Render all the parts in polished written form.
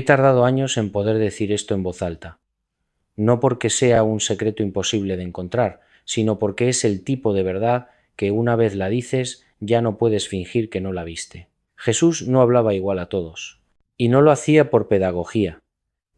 tardado años en poder decir esto en voz alta, no porque sea un secreto imposible de encontrar, sino porque es el tipo de verdad que una vez la dices ya no puedes fingir que no la viste. Jesús no hablaba igual a todos, y no lo hacía por pedagogía,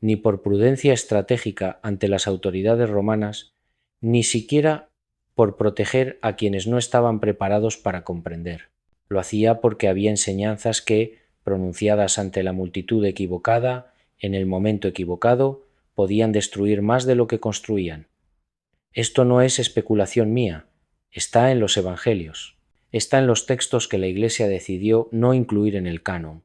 ni por prudencia estratégica ante las autoridades romanas, ni siquiera por proteger a quienes no estaban preparados para comprender. Lo hacía porque había enseñanzas que, pronunciadas ante la multitud equivocada, en el momento equivocado, podían destruir más de lo que construían. Esto no es especulación mía, está en los evangelios, está en los textos que la Iglesia decidió no incluir en el canon,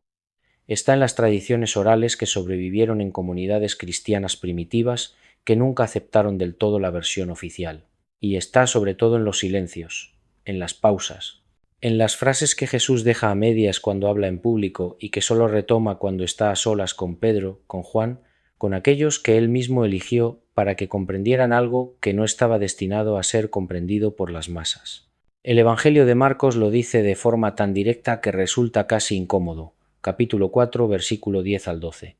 está en las tradiciones orales que sobrevivieron en comunidades cristianas primitivas que nunca aceptaron del todo la versión oficial, y está sobre todo en los silencios, en las pausas, en las frases que Jesús deja a medias cuando habla en público y que solo retoma cuando está a solas con Pedro, con Juan, con aquellos que él mismo eligió para que comprendieran algo que no estaba destinado a ser comprendido por las masas. El Evangelio de Marcos lo dice de forma tan directa que resulta casi incómodo. Capítulo 4, versículo 10 al 12.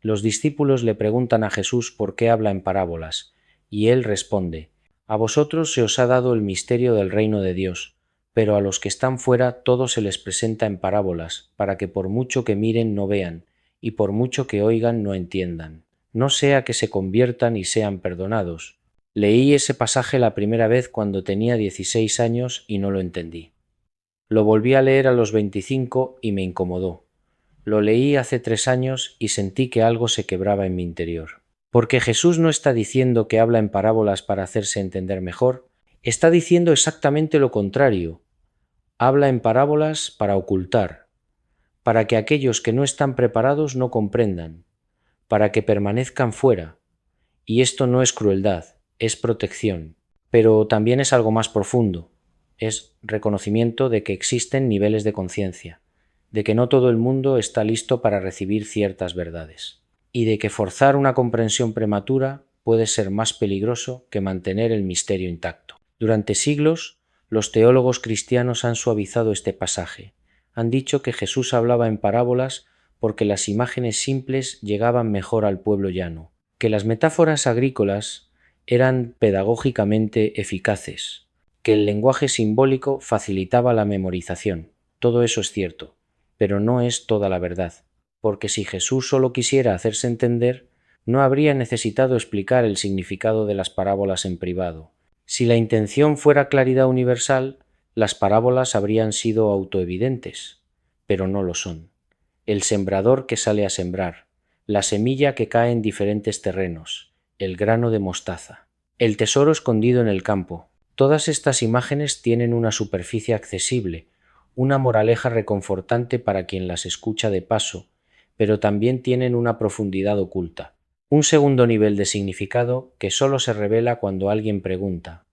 Los discípulos le preguntan a Jesús por qué habla en parábolas, y él responde: A vosotros se os ha dado el misterio del reino de Dios, pero a los que están fuera todo se les presenta en parábolas, para que por mucho que miren no vean, y por mucho que oigan no entiendan, no sea que se conviertan y sean perdonados. Leí ese pasaje la primera vez cuando tenía 16 años y no lo entendí. Lo volví a leer a los 25 y me incomodó. Lo leí hace 3 años y sentí que algo se quebraba en mi interior. Porque Jesús no está diciendo que habla en parábolas para hacerse entender mejor, está diciendo exactamente lo contrario. Habla en parábolas para ocultar, para que aquellos que no están preparados no comprendan, para que permanezcan fuera. Y esto no es crueldad, es protección, pero también es algo más profundo, es reconocimiento de que existen niveles de conciencia, de que no todo el mundo está listo para recibir ciertas verdades, y de que forzar una comprensión prematura puede ser más peligroso que mantener el misterio intacto. Durante siglos, los teólogos cristianos han suavizado este pasaje, han dicho que Jesús hablaba en parábolas porque las imágenes simples llegaban mejor al pueblo llano, que las metáforas agrícolas eran pedagógicamente eficaces, que el lenguaje simbólico facilitaba la memorización. Todo eso es cierto, pero no es toda la verdad, porque si Jesús solo quisiera hacerse entender, no habría necesitado explicar el significado de las parábolas en privado. Si la intención fuera claridad universal, las parábolas habrían sido autoevidentes, pero no lo son. El sembrador que sale a sembrar, la semilla que cae en diferentes terrenos, el grano de mostaza, el tesoro escondido en el campo. Todas estas imágenes tienen una superficie accesible, una moraleja reconfortante para quien las escucha de paso, pero también tienen una profundidad oculta, un segundo nivel de significado que solo se revela cuando alguien pregunta,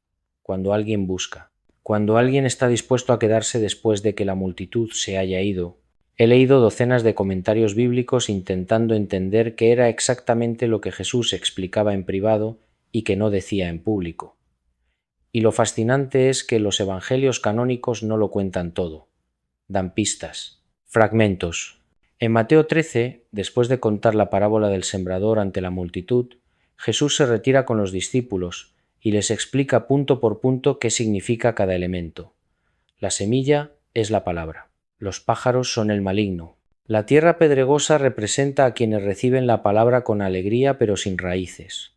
cuando alguien busca, cuando alguien está dispuesto a quedarse después de que la multitud se haya ido. He leído docenas de comentarios bíblicos intentando entender qué era exactamente lo que Jesús explicaba en privado y que no decía en público. Y lo fascinante es que los evangelios canónicos no lo cuentan todo. Dan pistas, fragmentos. En Mateo 13, después de contar la parábola del sembrador ante la multitud, Jesús se retira con los discípulos y les explica punto por punto qué significa cada elemento. La semilla es la palabra. Los pájaros son el maligno. La tierra pedregosa representa a quienes reciben la palabra con alegría pero sin raíces.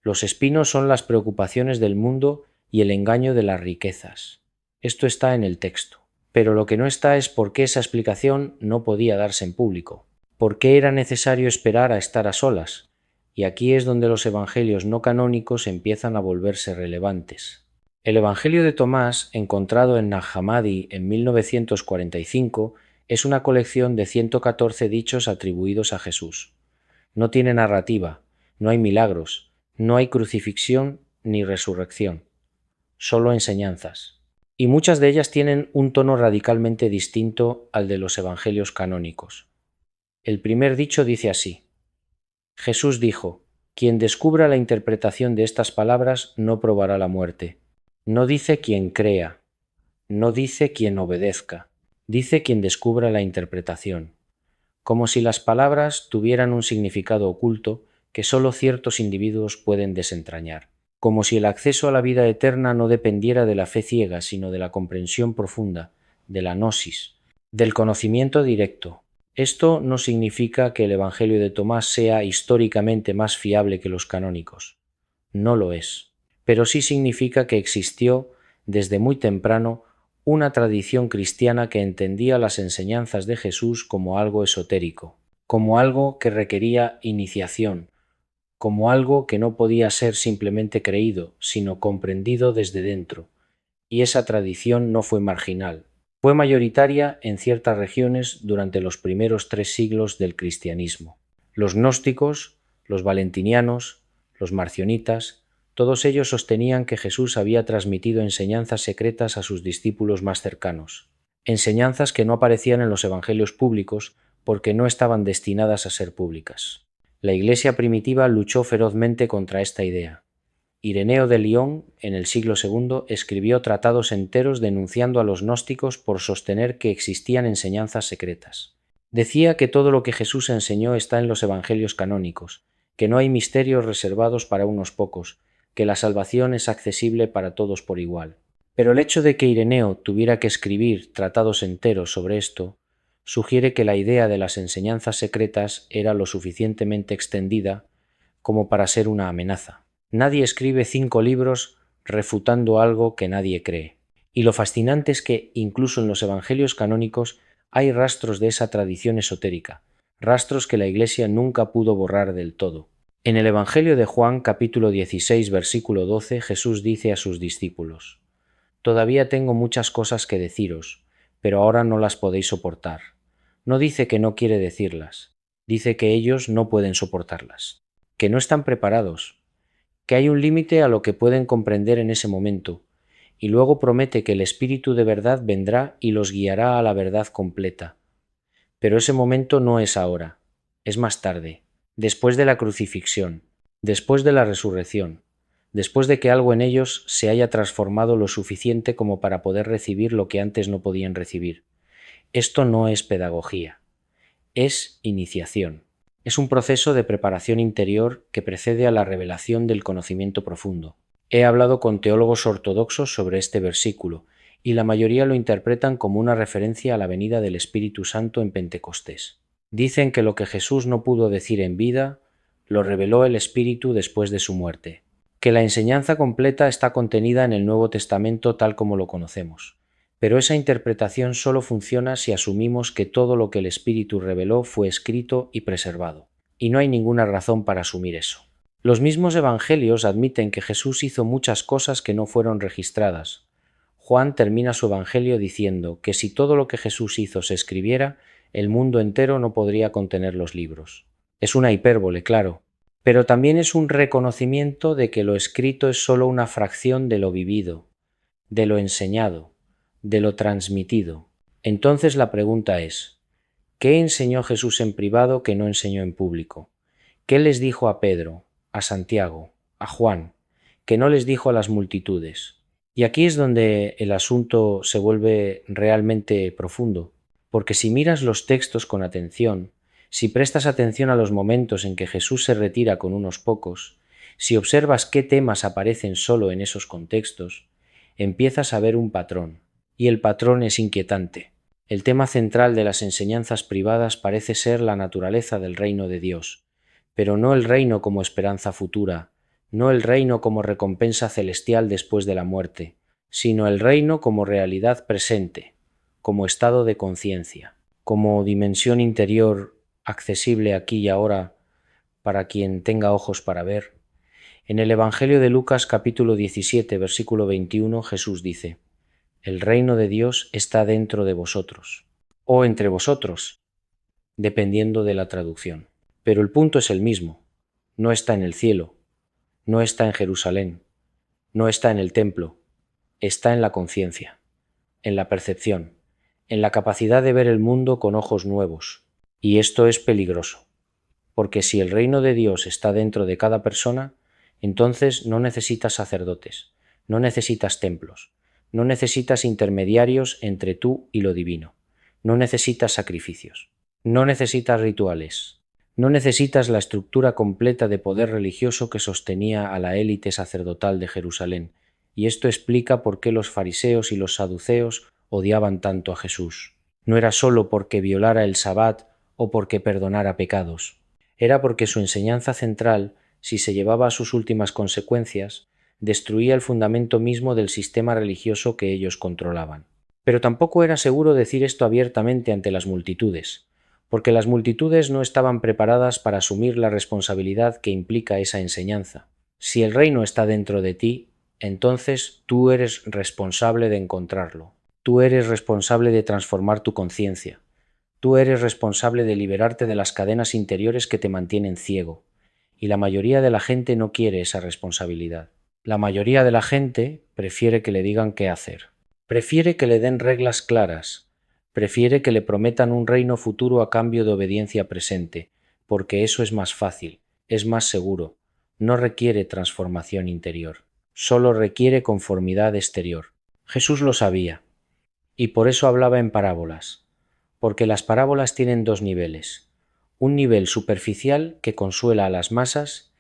Los espinos son las preocupaciones del mundo y el engaño de las riquezas. Esto está en el texto. Pero lo que no está es por qué esa explicación no podía darse en público. ¿Por qué era necesario esperar a estar a solas? Y aquí es donde los evangelios no canónicos empiezan a volverse relevantes. El Evangelio de Tomás, encontrado en Nag Hammadi en 1945, es una colección de 114 dichos atribuidos a Jesús. No tiene narrativa, no hay milagros, no hay crucifixión ni resurrección, solo enseñanzas. Y muchas de ellas tienen un tono radicalmente distinto al de los evangelios canónicos. El primer dicho dice así: Jesús dijo: quien descubra la interpretación de estas palabras no probará la muerte. No dice quien crea, no dice quien obedezca, dice quien descubra la interpretación. como si las palabras tuvieran un significado oculto que sólo ciertos individuos pueden desentrañar, como si el acceso a la vida eterna no dependiera de la fe ciega, sino de la comprensión profunda, de la gnosis, del conocimiento directo. Esto no significa que el Evangelio de Tomás sea históricamente más fiable que los canónicos. No lo es. Pero sí significa que existió, desde muy temprano, una tradición cristiana que entendía las enseñanzas de Jesús como algo esotérico, como algo que requería iniciación, como algo que no podía ser simplemente creído, sino comprendido desde dentro. Y esa tradición no fue marginal. Fue mayoritaria en ciertas regiones durante los primeros 3 siglos del cristianismo. Los gnósticos, los valentinianos, los marcionitas, todos ellos sostenían que Jesús había transmitido enseñanzas secretas a sus discípulos más cercanos, enseñanzas que no aparecían en los evangelios públicos porque no estaban destinadas a ser públicas. La Iglesia primitiva luchó ferozmente contra esta idea. Ireneo de Lyon, en el siglo II, escribió tratados enteros denunciando a los gnósticos por sostener que existían enseñanzas secretas. Decía que todo lo que Jesús enseñó está en los evangelios canónicos, que no hay misterios reservados para unos pocos, que la salvación es accesible para todos por igual. Pero el hecho de que Ireneo tuviera que escribir tratados enteros sobre esto sugiere que la idea de las enseñanzas secretas era lo suficientemente extendida como para ser una amenaza. Nadie escribe 5 libros refutando algo que nadie cree. Y lo fascinante es que, incluso en los evangelios canónicos, hay rastros de esa tradición esotérica, rastros que la Iglesia nunca pudo borrar del todo. En el Evangelio de Juan, capítulo 16, versículo 12, Jesús dice a sus discípulos: «Todavía tengo muchas cosas que deciros, pero ahora no las podéis soportar». No dice que no quiere decirlas, dice que ellos no pueden soportarlas, que no están preparados, que hay un límite a lo que pueden comprender en ese momento, y luego promete que el Espíritu de verdad vendrá y los guiará a la verdad completa. Pero ese momento no es ahora, es más tarde, después de la crucifixión, después de la resurrección, después de que algo en ellos se haya transformado lo suficiente como para poder recibir lo que antes no podían recibir. Esto no es pedagogía, es iniciación. Es un proceso de preparación interior que precede a la revelación del conocimiento profundo. He hablado con teólogos ortodoxos sobre este versículo, y la mayoría lo interpretan como una referencia a la venida del Espíritu Santo en Pentecostés. Dicen que lo que Jesús no pudo decir en vida, lo reveló el Espíritu después de su muerte, que la enseñanza completa está contenida en el Nuevo Testamento tal como lo conocemos. Pero esa interpretación solo funciona si asumimos que todo lo que el Espíritu reveló fue escrito y preservado, y no hay ninguna razón para asumir eso. Los mismos evangelios admiten que Jesús hizo muchas cosas que no fueron registradas. Juan termina su evangelio diciendo que si todo lo que Jesús hizo se escribiera, el mundo entero no podría contener los libros. Es una hipérbole, claro, pero también es un reconocimiento de que lo escrito es solo una fracción de lo vivido, de lo enseñado, de lo transmitido. Entonces la pregunta es: ¿qué enseñó Jesús en privado que no enseñó en público? ¿Qué les dijo a Pedro, a Santiago, a Juan, que no les dijo a las multitudes? Y aquí es donde el asunto se vuelve realmente profundo, porque si miras los textos con atención, si prestas atención a los momentos en que Jesús se retira con unos pocos, si observas qué temas aparecen solo en esos contextos, empiezas a ver un patrón. Y el patrón es inquietante. El tema central de las enseñanzas privadas parece ser la naturaleza del reino de Dios, pero no el reino como esperanza futura, no el reino como recompensa celestial después de la muerte, sino el reino como realidad presente, como estado de conciencia, como dimensión interior accesible aquí y ahora para quien tenga ojos para ver. En el Evangelio de Lucas capítulo 17, versículo 21, Jesús dice: «El reino de Dios está dentro de vosotros», o entre vosotros, dependiendo de la traducción. Pero el punto es el mismo. No está en el cielo, no está en Jerusalén, no está en el templo, está en la conciencia, en la percepción, en la capacidad de ver el mundo con ojos nuevos. Y esto es peligroso, porque si el reino de Dios está dentro de cada persona, entonces no necesitas sacerdotes, no necesitas templos, no necesitas intermediarios entre tú y lo divino, no necesitas sacrificios. No necesitas rituales. No necesitas la estructura completa de poder religioso que sostenía a la élite sacerdotal de Jerusalén, y esto explica por qué los fariseos y los saduceos odiaban tanto a Jesús. No era sólo porque violara el sabbat o porque perdonara pecados. Era porque su enseñanza central, si se llevaba a sus últimas consecuencias, destruía el fundamento mismo del sistema religioso que ellos controlaban. Pero tampoco era seguro decir esto abiertamente ante las multitudes, porque las multitudes no estaban preparadas para asumir la responsabilidad que implica esa enseñanza. Si el reino está dentro de ti, entonces tú eres responsable de encontrarlo. Tú eres responsable de transformar tu conciencia. Tú eres responsable de liberarte de las cadenas interiores que te mantienen ciego. Y la mayoría de la gente no quiere esa responsabilidad. La mayoría de la gente prefiere que le digan qué hacer. Prefiere que le den reglas claras. Prefiere que le prometan un reino futuro a cambio de obediencia presente, porque eso es más fácil, es más seguro. No requiere transformación interior. Solo requiere conformidad exterior. Jesús lo sabía, y por eso hablaba en parábolas, porque las parábolas tienen dos niveles, un nivel superficial que consuela a las masas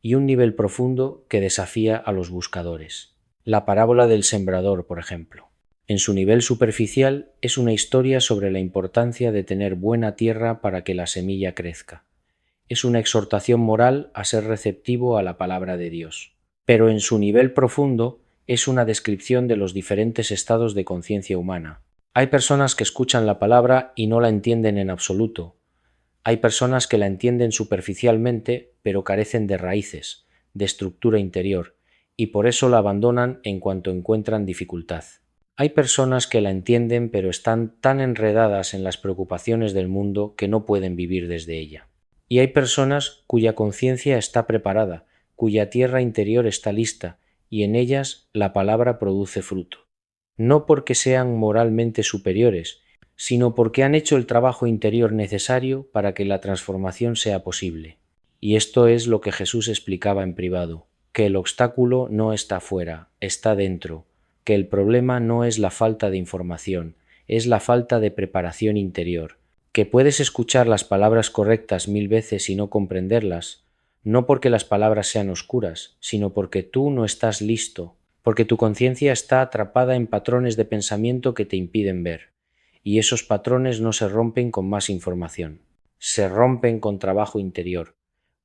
y un nivel profundo que desafía a los buscadores. La parábola del sembrador, por ejemplo. En su nivel superficial es una historia sobre la importancia de tener buena tierra para que la semilla crezca. Es una exhortación moral a ser receptivo a la palabra de Dios. Pero en su nivel profundo es una descripción de los diferentes estados de conciencia humana. Hay personas que escuchan la palabra y no la entienden en absoluto. Hay personas que la entienden superficialmente, pero carecen de raíces, de estructura interior, y por eso la abandonan en cuanto encuentran dificultad. Hay personas que la entienden, pero están tan enredadas en las preocupaciones del mundo que no pueden vivir desde ella. Y hay personas cuya conciencia está preparada, cuya tierra interior está lista, y en ellas la palabra produce fruto. No porque sean moralmente superiores, sino porque han hecho el trabajo interior necesario para que la transformación sea posible. Y esto es lo que Jesús explicaba en privado, que el obstáculo no está fuera, está dentro, que el problema no es la falta de información, es la falta de preparación interior, que puedes escuchar las palabras correctas 1000 veces y no comprenderlas, no porque las palabras sean oscuras, sino porque tú no estás listo, porque tu conciencia está atrapada en patrones de pensamiento que te impiden ver, y esos patrones no se rompen con más información, se rompen con trabajo interior,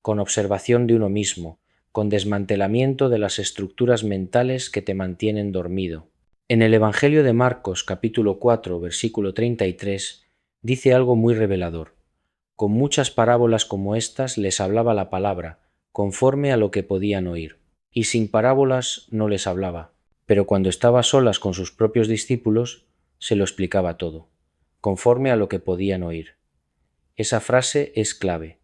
con observación de uno mismo, con desmantelamiento de las estructuras mentales que te mantienen dormido. En el Evangelio de Marcos, capítulo 4, versículo 33, dice algo muy revelador. Con muchas parábolas como estas les hablaba la palabra, conforme a lo que podían oír, y sin parábolas no les hablaba, pero cuando estaba a solas con sus propios discípulos, se lo explicaba todo, conforme a lo que podían oír. Esa frase es clave.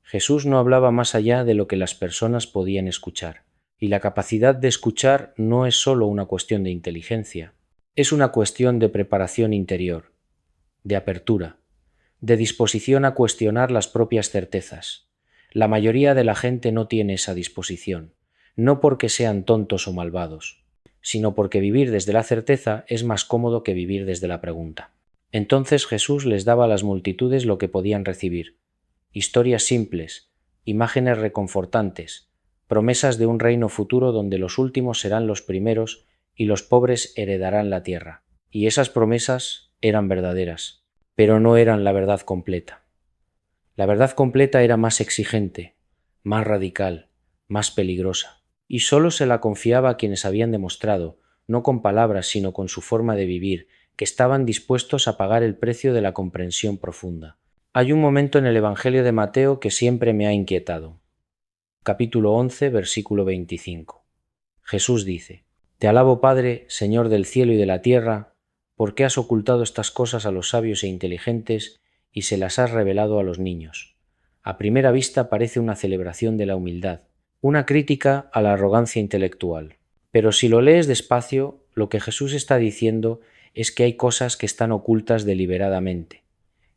Jesús no hablaba más allá de lo que las personas podían escuchar, y la capacidad de escuchar no es solo una cuestión de inteligencia, es una cuestión de preparación interior, de apertura, de disposición a cuestionar las propias certezas. La mayoría de la gente no tiene esa disposición, no porque sean tontos o malvados, sino porque vivir desde la certeza es más cómodo que vivir desde la pregunta. Entonces Jesús les daba a las multitudes lo que podían recibir: historias simples, imágenes reconfortantes, promesas de un reino futuro donde los últimos serán los primeros y los pobres heredarán la tierra. Y esas promesas eran verdaderas, pero no eran la verdad completa. La verdad completa era más exigente, más radical, más peligrosa, y sólo se la confiaba a quienes habían demostrado, no con palabras sino con su forma de vivir, que estaban dispuestos a pagar el precio de la comprensión profunda. Hay un momento en el Evangelio de Mateo que siempre me ha inquietado. Capítulo 11, versículo 25. Jesús dice: Te alabo, Padre, Señor del cielo y de la tierra, porque has ocultado estas cosas a los sabios e inteligentes y se las has revelado a los niños. A primera vista parece una celebración de la humildad, una crítica a la arrogancia intelectual. Pero si lo lees despacio, lo que Jesús está diciendo es que hay cosas que están ocultas deliberadamente,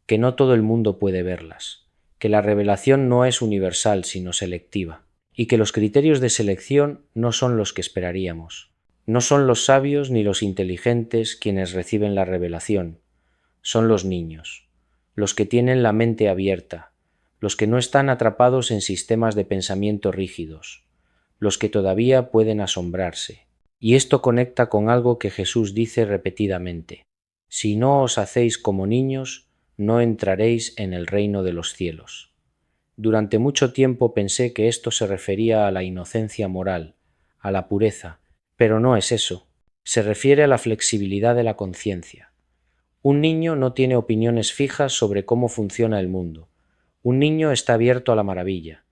que no todo el mundo puede verlas, que la revelación no es universal sino selectiva, y que los criterios de selección no son los que esperaríamos. No son los sabios ni los inteligentes quienes reciben la revelación, son los niños los que tienen la mente abierta, los que no están atrapados en sistemas de pensamiento rígidos, los que todavía pueden asombrarse. Y esto conecta con algo que Jesús dice repetidamente: si no os hacéis como niños, no entraréis en el reino de los cielos. Durante mucho tiempo pensé que esto se refería a la inocencia moral, a la pureza, pero no es eso. Se refiere a la flexibilidad de la conciencia. Un niño no tiene opiniones fijas sobre cómo funciona el mundo. Un niño está abierto a la maravilla.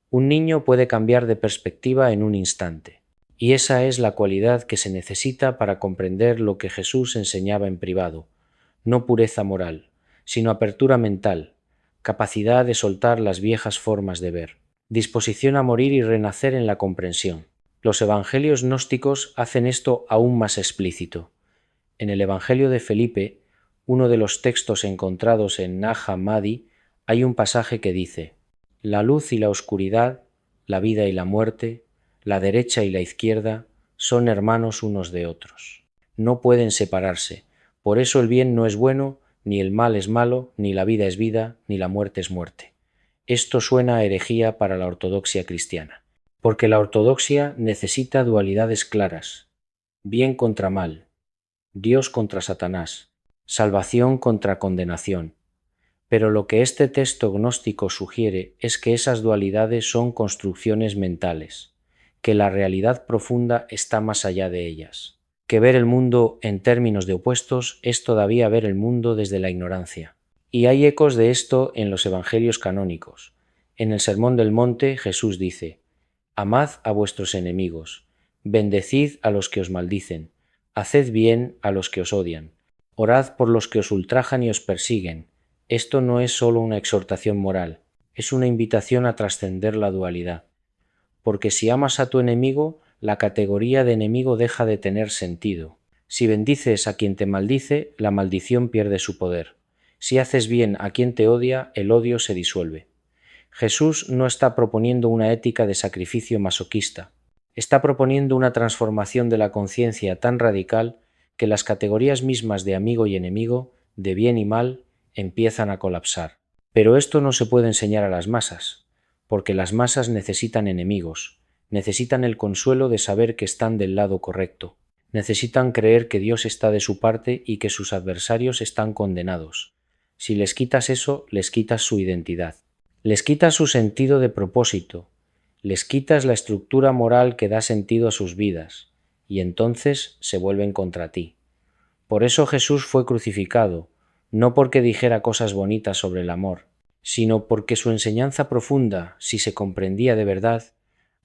Un niño puede cambiar de perspectiva en un instante. Y esa es la cualidad que se necesita para comprender lo que Jesús enseñaba en privado. No pureza moral, sino apertura mental, capacidad de soltar las viejas formas de ver, disposición a morir y renacer en la comprensión. Los evangelios gnósticos hacen esto aún más explícito. En el Evangelio de Felipe, uno de los textos encontrados en Nag Hammadi, hay un pasaje que dice: la luz y la oscuridad, la vida y la muerte, la derecha y la izquierda, son hermanos unos de otros. No pueden separarse. Por eso el bien no es bueno, ni el mal es malo, ni la vida es vida, ni la muerte es muerte. Esto suena a herejía para la ortodoxia cristiana, porque la ortodoxia necesita dualidades claras: bien contra mal, Dios contra Satanás, salvación contra condenación. Pero lo que este texto gnóstico sugiere es que esas dualidades son construcciones mentales, que la realidad profunda está más allá de ellas, que ver el mundo en términos de opuestos es todavía ver el mundo desde la ignorancia. Y hay ecos de esto en los evangelios canónicos. En el Sermón del Monte Jesús dice: amad a vuestros enemigos, bendecid a los que os maldicen, haced bien a los que os odian, orad por los que os ultrajan y os persiguen. Esto no es solo una exhortación moral, es una invitación a trascender la dualidad. Porque si amas a tu enemigo, la categoría de enemigo deja de tener sentido. Si bendices a quien te maldice, la maldición pierde su poder. Si haces bien a quien te odia, el odio se disuelve. Jesús no está proponiendo una ética de sacrificio masoquista. Está proponiendo una transformación de la conciencia tan radical que las categorías mismas de amigo y enemigo, de bien y mal, empiezan a colapsar. Pero esto no se puede enseñar a las masas, porque las masas necesitan enemigos, necesitan el consuelo de saber que están del lado correcto, necesitan creer que Dios está de su parte y que sus adversarios están condenados. Si les quitas eso, les quitas su identidad, les quitas su sentido de propósito, les quitas la estructura moral que da sentido a sus vidas, y entonces se vuelven contra ti. Por eso Jesús fue crucificado, no porque dijera cosas bonitas sobre el amor, sino porque su enseñanza profunda, si se comprendía de verdad,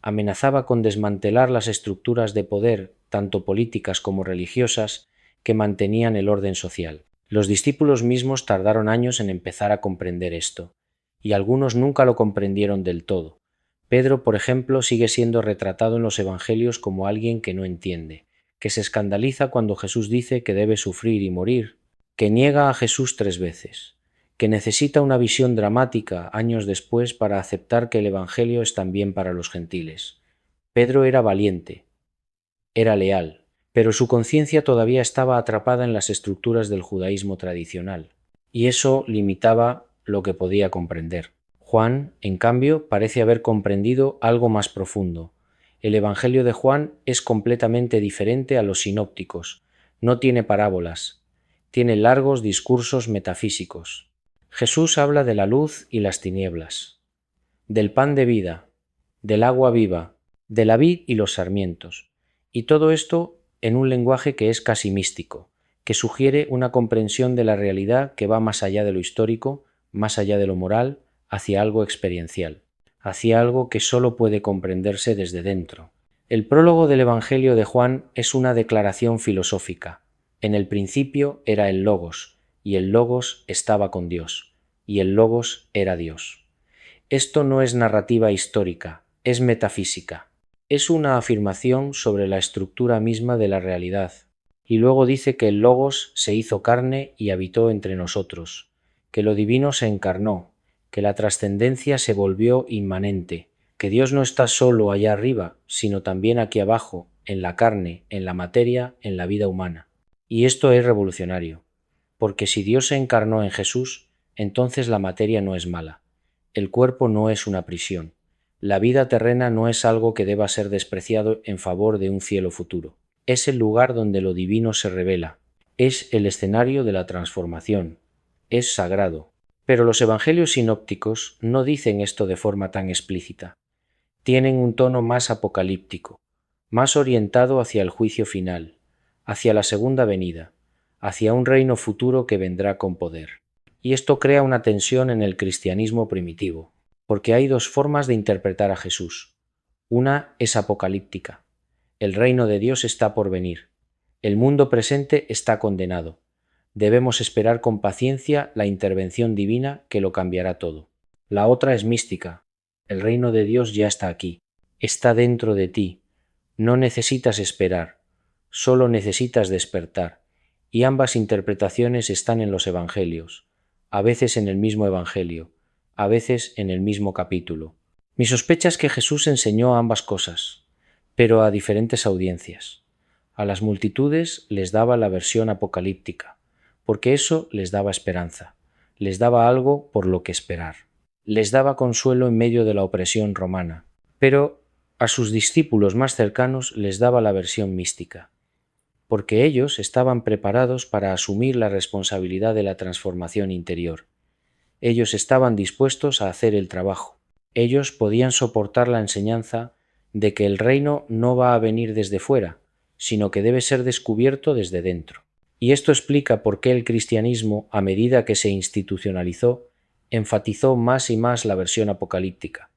amenazaba con desmantelar las estructuras de poder, tanto políticas como religiosas, que mantenían el orden social. Los discípulos mismos tardaron años en empezar a comprender esto, y algunos nunca lo comprendieron del todo. Pedro, por ejemplo, sigue siendo retratado en los evangelios como alguien que no entiende, que se escandaliza cuando Jesús dice que debe sufrir y morir, que niega a Jesús 3 veces, que necesita una visión dramática años después para aceptar que el Evangelio es también para los gentiles. Pedro era valiente, era leal, pero su conciencia todavía estaba atrapada en las estructuras del judaísmo tradicional, y eso limitaba lo que podía comprender. Juan, en cambio, parece haber comprendido algo más profundo. El Evangelio de Juan es completamente diferente a los sinópticos. No tiene parábolas, tiene largos discursos metafísicos. Jesús habla de la luz y las tinieblas, del pan de vida, del agua viva, de la vid y los sarmientos, y todo esto en un lenguaje que es casi místico, que sugiere una comprensión de la realidad que va más allá de lo histórico, más allá de lo moral, hacia algo experiencial, hacia algo que solo puede comprenderse desde dentro. El prólogo del Evangelio de Juan es una declaración filosófica. En el principio era el Logos, y el Logos estaba con Dios, y el Logos era Dios. Esto no es narrativa histórica, es metafísica. Es una afirmación sobre la estructura misma de la realidad. Y luego dice que el Logos se hizo carne y habitó entre nosotros, que lo divino se encarnó, que la trascendencia se volvió inmanente, que Dios no está solo allá arriba, sino también aquí abajo, en la carne, en la materia, en la vida humana. Y esto es revolucionario, porque si Dios se encarnó en Jesús, entonces la materia no es mala. El cuerpo no es una prisión. La vida terrena no es algo que deba ser despreciado en favor de un cielo futuro. Es el lugar donde lo divino se revela. Es el escenario de la transformación. Es sagrado. Pero los evangelios sinópticos no dicen esto de forma tan explícita. Tienen un tono más apocalíptico, más orientado hacia el juicio final, hacia la segunda venida, hacia un reino futuro que vendrá con poder. Y esto crea una tensión en el cristianismo primitivo, porque hay dos formas de interpretar a Jesús. Una es apocalíptica. El reino de Dios está por venir. El mundo presente está condenado. Debemos esperar con paciencia la intervención divina que lo cambiará todo. La otra es mística. El reino de Dios ya está aquí. Está dentro de ti. No necesitas esperar. Solo necesitas despertar. Y ambas interpretaciones están en los evangelios. A veces en el mismo evangelio. A veces en el mismo capítulo. Mi sospecha es que Jesús enseñó ambas cosas, pero a diferentes audiencias. A las multitudes les daba la versión apocalíptica, porque eso les daba esperanza, les daba algo por lo que esperar, les daba consuelo en medio de la opresión romana, pero a sus discípulos más cercanos les daba la versión mística, porque ellos estaban preparados para asumir la responsabilidad de la transformación interior. Ellos estaban dispuestos a hacer el trabajo. Ellos podían soportar la enseñanza de que el reino no va a venir desde fuera, sino que debe ser descubierto desde dentro. Y esto explica por qué el cristianismo, a medida que se institucionalizó, enfatizó más y más la versión apocalíptica.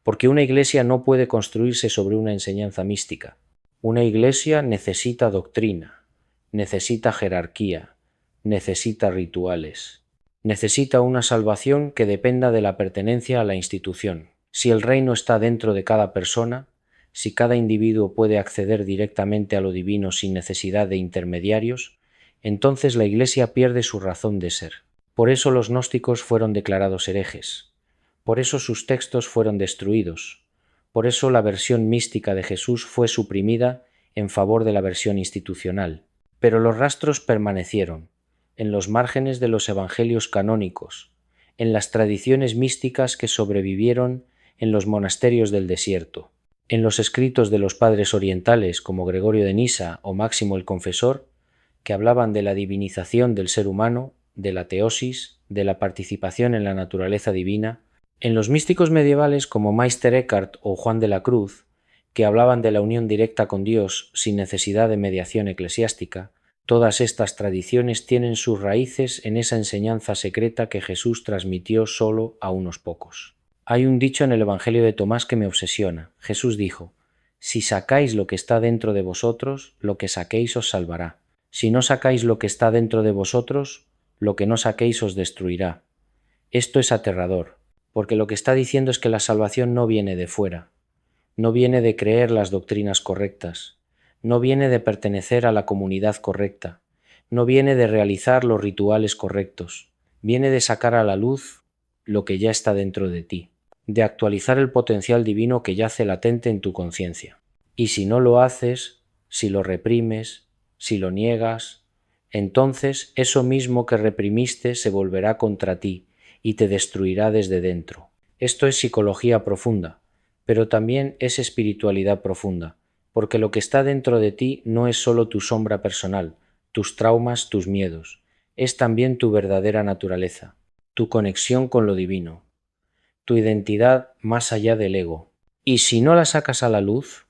Porque una iglesia no puede construirse sobre una enseñanza mística. Una iglesia necesita doctrina, necesita jerarquía, necesita rituales. Necesita una salvación que dependa de la pertenencia a la institución. Si el reino está dentro de cada persona, si cada individuo puede acceder directamente a lo divino sin necesidad de intermediarios, entonces la Iglesia pierde su razón de ser. Por eso los gnósticos fueron declarados herejes. Por eso sus textos fueron destruidos. Por eso la versión mística de Jesús fue suprimida en favor de la versión institucional. Pero los rastros permanecieron en los márgenes de los evangelios canónicos, en las tradiciones místicas que sobrevivieron en los monasterios del desierto, en los escritos de los padres orientales como Gregorio de Nisa o Máximo el Confesor, que hablaban de la divinización del ser humano, de la teosis, de la participación en la naturaleza divina, en los místicos medievales como Meister Eckhart o Juan de la Cruz, que hablaban de la unión directa con Dios sin necesidad de mediación eclesiástica. Todas estas tradiciones tienen sus raíces en esa enseñanza secreta que Jesús transmitió solo a unos pocos. Hay un dicho en el Evangelio de Tomás que me obsesiona. Jesús dijo: «Si sacáis lo que está dentro de vosotros, lo que saquéis os salvará. Si no sacáis lo que está dentro de vosotros, lo que no saquéis os destruirá». Esto es aterrador, porque lo que está diciendo es que la salvación no viene de fuera, no viene de creer las doctrinas correctas, no viene de pertenecer a la comunidad correcta, no viene de realizar los rituales correctos, viene de sacar a la luz lo que ya está dentro de ti, de actualizar el potencial divino que yace latente en tu conciencia. Y si no lo haces, si lo reprimes, si lo niegas, entonces eso mismo que reprimiste se volverá contra ti y te destruirá desde dentro. Esto es psicología profunda, pero también es espiritualidad profunda, porque lo que está dentro de ti no es solo tu sombra personal, tus traumas, tus miedos, es también tu verdadera naturaleza, tu conexión con lo divino, tu identidad más allá del ego. Y si no la sacas a la luz,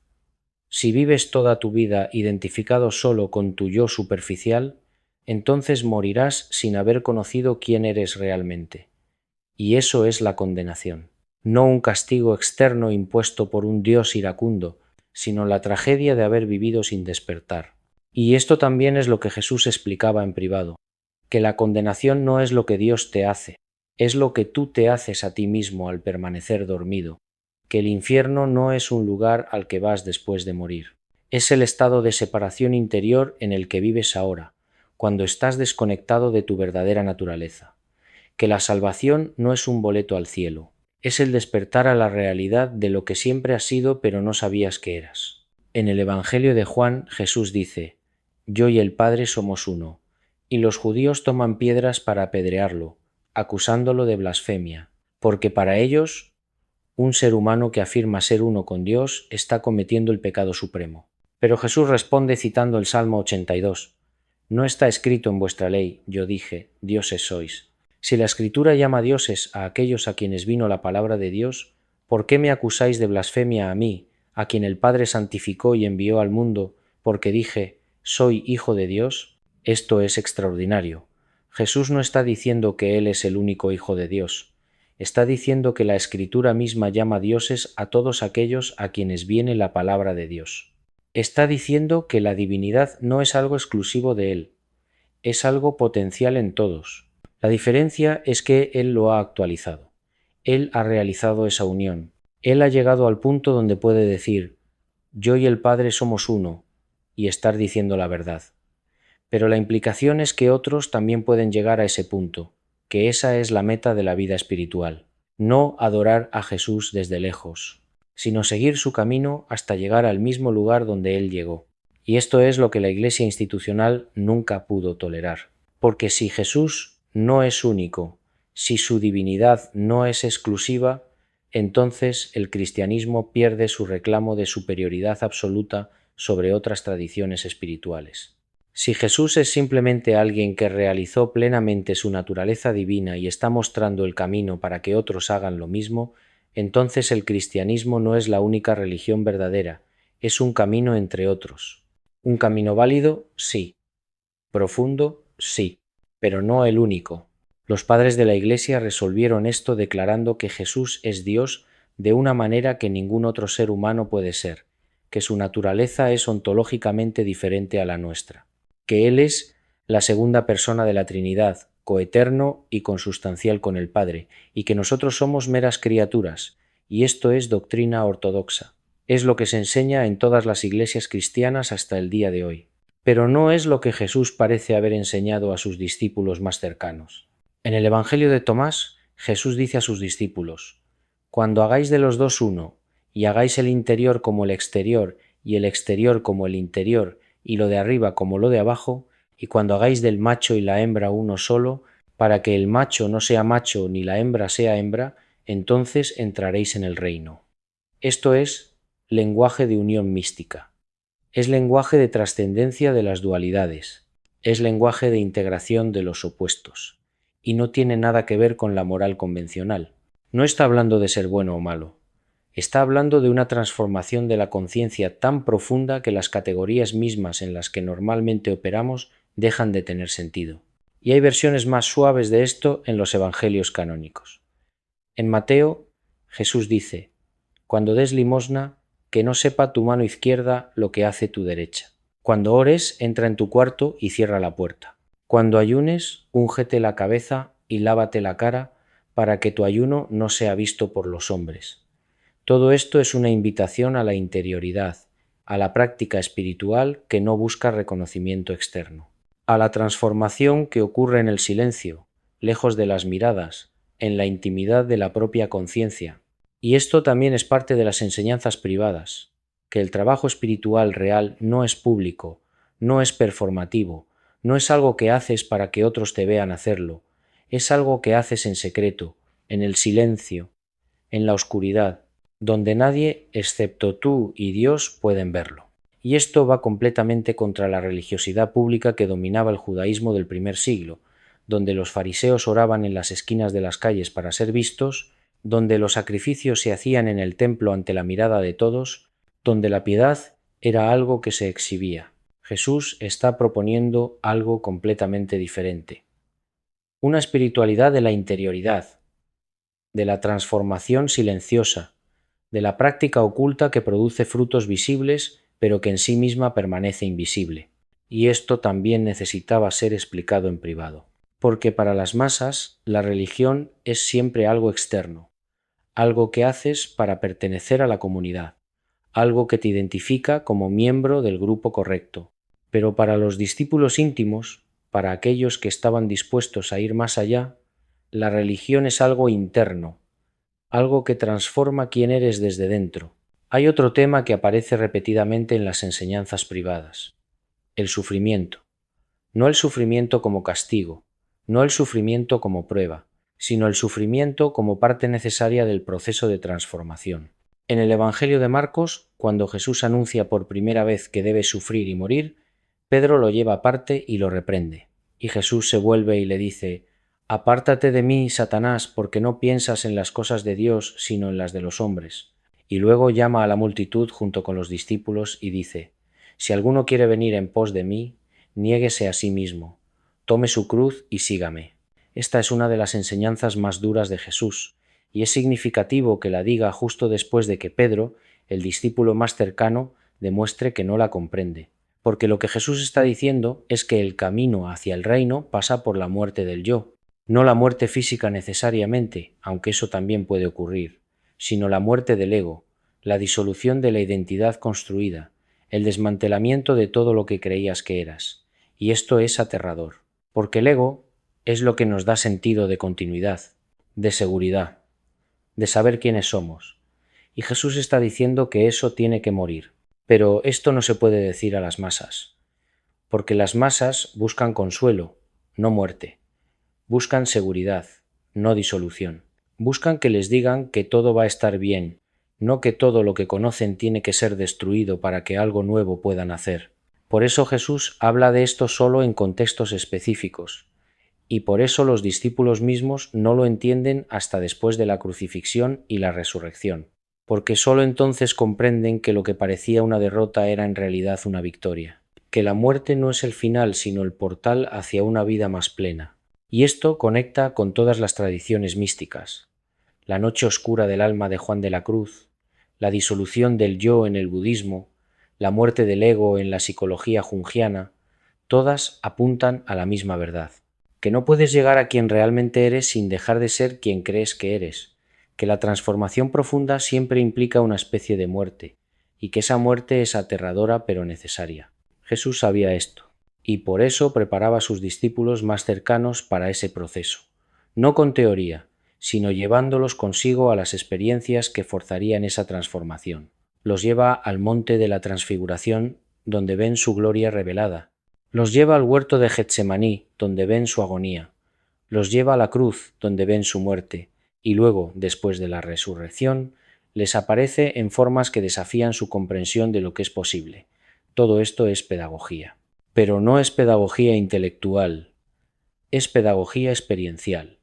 si vives toda tu vida identificado solo con tu yo superficial, entonces morirás sin haber conocido quién eres realmente. Y eso es la condenación, no un castigo externo impuesto por un Dios iracundo, sino la tragedia de haber vivido sin despertar. Y esto también es lo que Jesús explicaba en privado, que la condenación no es lo que Dios te hace, es lo que tú te haces a ti mismo al permanecer dormido, que el infierno no es un lugar al que vas después de morir, es el estado de separación interior en el que vives ahora, cuando estás desconectado de tu verdadera naturaleza, que la salvación no es un boleto al cielo, es el despertar a la realidad de lo que siempre has sido pero no sabías que eras. En el Evangelio de Juan, Jesús dice: «Yo y el Padre somos uno», y los judíos toman piedras para apedrearlo, acusándolo de blasfemia, porque para ellos un ser humano que afirma ser uno con Dios está cometiendo el pecado supremo. Pero Jesús responde citando el Salmo 82. No está escrito en vuestra ley, yo dije, dioses sois. Si la Escritura llama dioses a aquellos a quienes vino la palabra de Dios, ¿por qué me acusáis de blasfemia a mí, a quien el Padre santificó y envió al mundo, porque dije, soy hijo de Dios? Esto es extraordinario. Jesús no está diciendo que Él es el único Hijo de Dios. Está diciendo que la Escritura misma llama dioses a todos aquellos a quienes viene la palabra de Dios. Está diciendo que la divinidad no es algo exclusivo de Él, es algo potencial en todos. La diferencia es que Él lo ha actualizado. Él ha realizado esa unión. Él ha llegado al punto donde puede decir, yo y el Padre somos uno, y estar diciendo la verdad. Pero la implicación es que otros también pueden llegar a ese punto, que esa es la meta de la vida espiritual. No adorar a Jesús desde lejos, sino seguir su camino hasta llegar al mismo lugar donde Él llegó. Y esto es lo que la Iglesia institucional nunca pudo tolerar. Porque si Jesús no es único, si su divinidad no es exclusiva, entonces el cristianismo pierde su reclamo de superioridad absoluta sobre otras tradiciones espirituales. Si Jesús es simplemente alguien que realizó plenamente su naturaleza divina y está mostrando el camino para que otros hagan lo mismo, entonces el cristianismo no es la única religión verdadera, es un camino entre otros. Un camino válido, sí. Profundo, sí, pero no el único. Los padres de la Iglesia resolvieron esto declarando que Jesús es Dios de una manera que ningún otro ser humano puede ser, que su naturaleza es ontológicamente diferente a la nuestra, que Él es la segunda persona de la Trinidad, coeterno y consustancial con el Padre, y que nosotros somos meras criaturas, y esto es doctrina ortodoxa. Es lo que se enseña en todas las iglesias cristianas hasta el día de hoy. Pero no es lo que Jesús parece haber enseñado a sus discípulos más cercanos. En el Evangelio de Tomás, Jesús dice a sus discípulos, cuando hagáis de los dos uno, y hagáis el interior como el exterior, y el exterior como el interior, y lo de arriba como lo de abajo, y cuando hagáis del macho y la hembra uno solo, para que el macho no sea macho ni la hembra sea hembra, entonces entraréis en el reino. Esto es lenguaje de unión mística. Es lenguaje de trascendencia de las dualidades. Es lenguaje de integración de los opuestos. Y no tiene nada que ver con la moral convencional. No está hablando de ser bueno o malo. Está hablando de una transformación de la conciencia tan profunda que las categorías mismas en las que normalmente operamos dejan de tener sentido. Y hay versiones más suaves de esto en los evangelios canónicos. En Mateo, Jesús dice, cuando des limosna, que no sepa tu mano izquierda lo que hace tu derecha. Cuando ores, entra en tu cuarto y cierra la puerta. Cuando ayunes, úngete la cabeza y lávate la cara para que tu ayuno no sea visto por los hombres. Todo esto es una invitación a la interioridad, a la práctica espiritual que no busca reconocimiento externo, a la transformación que ocurre en el silencio, lejos de las miradas, en la intimidad de la propia conciencia. Y esto también es parte de las enseñanzas privadas, que el trabajo espiritual real no es público, no es performativo, no es algo que haces para que otros te vean hacerlo, es algo que haces en secreto, en el silencio, en la oscuridad, donde nadie excepto tú y Dios pueden verlo. Y esto va completamente contra la religiosidad pública que dominaba el judaísmo del primer siglo, donde los fariseos oraban en las esquinas de las calles para ser vistos, donde los sacrificios se hacían en el templo ante la mirada de todos, donde la piedad era algo que se exhibía. Jesús está proponiendo algo completamente diferente. Una espiritualidad de la interioridad, de la transformación silenciosa, de la práctica oculta que produce frutos visibles, pero que en sí misma permanece invisible. Y esto también necesitaba ser explicado en privado. Porque para las masas, la religión es siempre algo externo, algo que haces para pertenecer a la comunidad, algo que te identifica como miembro del grupo correcto. Pero para los discípulos íntimos, para aquellos que estaban dispuestos a ir más allá, la religión es algo interno, algo que transforma quién eres desde dentro. Hay otro tema que aparece repetidamente en las enseñanzas privadas: el sufrimiento. No el sufrimiento como castigo, no el sufrimiento como prueba, sino el sufrimiento como parte necesaria del proceso de transformación. En el Evangelio de Marcos, cuando Jesús anuncia por primera vez que debe sufrir y morir, Pedro lo lleva aparte y lo reprende. Y Jesús se vuelve y le dice: «Apártate de mí, Satanás, porque no piensas en las cosas de Dios, sino en las de los hombres». Y luego llama a la multitud junto con los discípulos y dice: «Si alguno quiere venir en pos de mí, niéguese a sí mismo, tome su cruz y sígame». Esta es una de las enseñanzas más duras de Jesús, y es significativo que la diga justo después de que Pedro, el discípulo más cercano, demuestre que no la comprende. Porque lo que Jesús está diciendo es que el camino hacia el reino pasa por la muerte del yo, no la muerte física necesariamente, aunque eso también puede ocurrir, sino la muerte del ego, la disolución de la identidad construida, el desmantelamiento de todo lo que creías que eras. Y esto es aterrador, porque el ego es lo que nos da sentido de continuidad, de seguridad, de saber quiénes somos. Y Jesús está diciendo que eso tiene que morir. Pero esto no se puede decir a las masas, porque las masas buscan consuelo, no muerte. Buscan seguridad, no disolución. Buscan que les digan que todo va a estar bien, no que todo lo que conocen tiene que ser destruido para que algo nuevo pueda nacer. Por eso Jesús habla de esto solo en contextos específicos, y por eso los discípulos mismos no lo entienden hasta después de la crucifixión y la resurrección, porque solo entonces comprenden que lo que parecía una derrota era en realidad una victoria, que la muerte no es el final sino el portal hacia una vida más plena. Y esto conecta con todas las tradiciones místicas: la noche oscura del alma de Juan de la Cruz, la disolución del yo en el budismo, la muerte del ego en la psicología junguiana, todas apuntan a la misma verdad: que no puedes llegar a quien realmente eres sin dejar de ser quien crees que eres, que la transformación profunda siempre implica una especie de muerte, y que esa muerte es aterradora pero necesaria. Jesús sabía esto, y por eso preparaba a sus discípulos más cercanos para ese proceso, no con teoría, sino llevándolos consigo a las experiencias que forzarían esa transformación. Los lleva al monte de la transfiguración, donde ven su gloria revelada. Los lleva al huerto de Getsemaní, donde ven su agonía. Los lleva a la cruz, donde ven su muerte, y luego, después de la resurrección, les aparece en formas que desafían su comprensión de lo que es posible. Todo esto es pedagogía. Pero no es pedagogía intelectual, es pedagogía experiencial.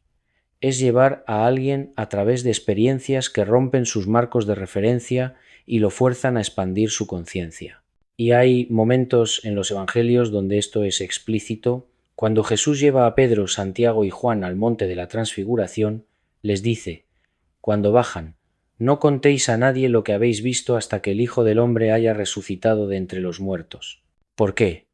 Es llevar a alguien a través de experiencias que rompen sus marcos de referencia y lo fuerzan a expandir su conciencia. Y hay momentos en los evangelios donde esto es explícito. Cuando Jesús lleva a Pedro, Santiago y Juan al monte de la transfiguración, les dice: «Cuando bajan, no contéis a nadie lo que habéis visto hasta que el Hijo del Hombre haya resucitado de entre los muertos». ¿Por qué?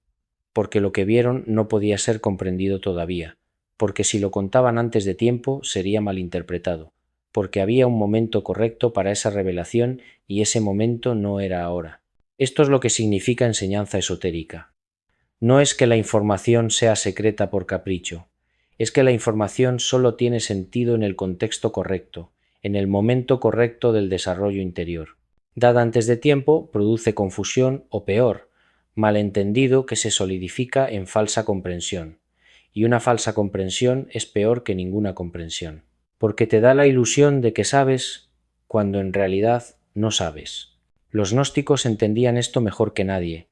Porque lo que vieron no podía ser comprendido todavía, porque si lo contaban antes de tiempo sería malinterpretado, porque había un momento correcto para esa revelación y ese momento no era ahora. Esto es lo que significa enseñanza esotérica. No es que la información sea secreta por capricho, es que la información solo tiene sentido en el contexto correcto, en el momento correcto del desarrollo interior. Dada antes de tiempo, produce confusión o peor, malentendido que se solidifica en falsa comprensión. Y una falsa comprensión es peor que ninguna comprensión, porque te da la ilusión de que sabes cuando en realidad no sabes. Los gnósticos entendían esto mejor que nadie.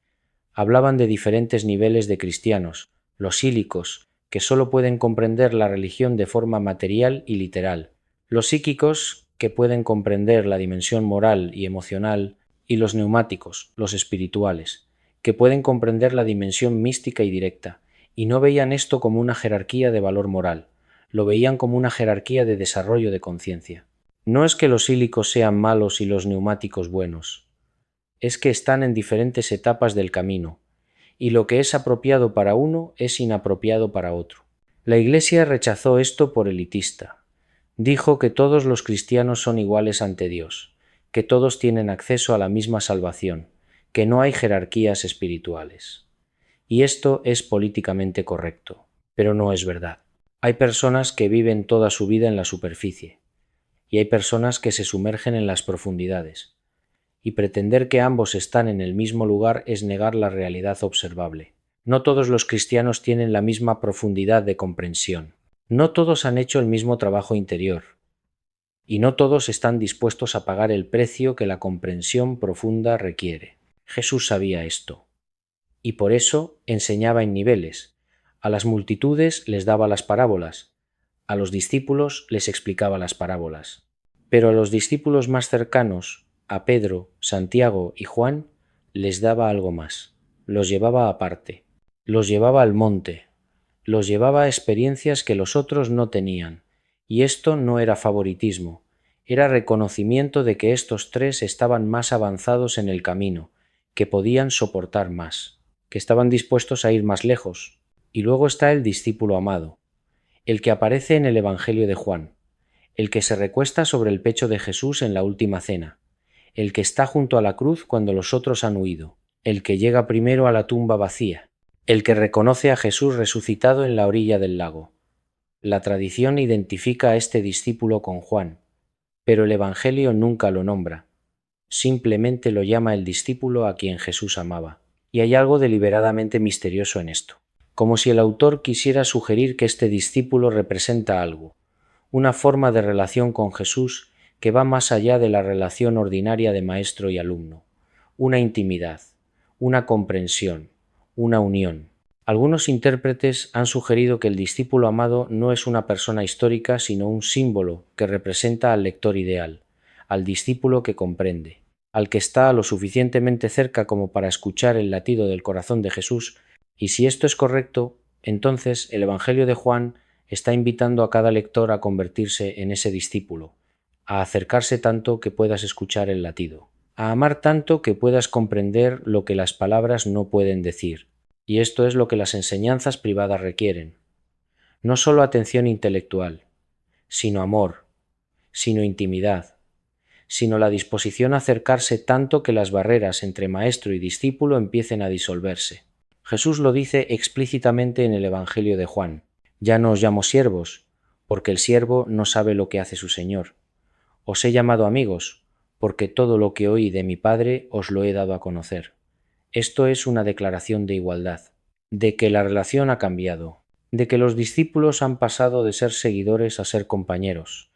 Hablaban de diferentes niveles de cristianos: los sílicos, que solo pueden comprender la religión de forma material y literal; los psíquicos, que pueden comprender la dimensión moral y emocional; y los neumáticos, los espirituales, que pueden comprender la dimensión mística y directa. Y no veían esto como una jerarquía de valor moral, lo veían como una jerarquía de desarrollo de conciencia. No es que los sílicos sean malos y los neumáticos buenos, es que están en diferentes etapas del camino, y lo que es apropiado para uno es inapropiado para otro. La Iglesia rechazó esto por elitista. Dijo que todos los cristianos son iguales ante Dios, que todos tienen acceso a la misma salvación, que no hay jerarquías espirituales. Y esto es políticamente correcto, pero no es verdad. Hay personas que viven toda su vida en la superficie, y hay personas que se sumergen en las profundidades, y pretender que ambos están en el mismo lugar es negar la realidad observable. No todos los cristianos tienen la misma profundidad de comprensión. No todos han hecho el mismo trabajo interior, y no todos están dispuestos a pagar el precio que la comprensión profunda requiere. Jesús sabía esto, y por eso enseñaba en niveles. A las multitudes les daba las parábolas, a los discípulos les explicaba las parábolas. Pero a los discípulos más cercanos, a Pedro, Santiago y Juan, les daba algo más. Los llevaba aparte, los llevaba al monte, los llevaba a experiencias que los otros no tenían. Y esto no era favoritismo, era reconocimiento de que estos tres estaban más avanzados en el camino, que podían soportar más, que estaban dispuestos a ir más lejos. Y luego está el discípulo amado, el que aparece en el Evangelio de Juan, el que se recuesta sobre el pecho de Jesús en la última cena, el que está junto a la cruz cuando los otros han huido, el que llega primero a la tumba vacía, el que reconoce a Jesús resucitado en la orilla del lago. La tradición identifica a este discípulo con Juan, pero el Evangelio nunca lo nombra, simplemente lo llama el discípulo a quien Jesús amaba. Y hay algo deliberadamente misterioso en esto, como si el autor quisiera sugerir que este discípulo representa algo, una forma de relación con Jesús que va más allá de la relación ordinaria de maestro y alumno, una intimidad, una comprensión, una unión. Algunos intérpretes han sugerido que el discípulo amado no es una persona histórica, sino un símbolo que representa al lector ideal, al discípulo que comprende, al que está lo suficientemente cerca como para escuchar el latido del corazón de Jesús, y si esto es correcto, entonces el Evangelio de Juan está invitando a cada lector a convertirse en ese discípulo, a acercarse tanto que puedas escuchar el latido, a amar tanto que puedas comprender lo que las palabras no pueden decir. Y esto es lo que las enseñanzas privadas requieren. No solo atención intelectual, sino amor, sino intimidad, sino la disposición a acercarse tanto que las barreras entre maestro y discípulo empiecen a disolverse. Jesús lo dice explícitamente en el Evangelio de Juan. Ya no os llamo siervos, porque el siervo no sabe lo que hace su señor. Os he llamado amigos, porque todo lo que oí de mi Padre os lo he dado a conocer. Esto es una declaración de igualdad, de que la relación ha cambiado, de que los discípulos han pasado de ser seguidores a ser compañeros,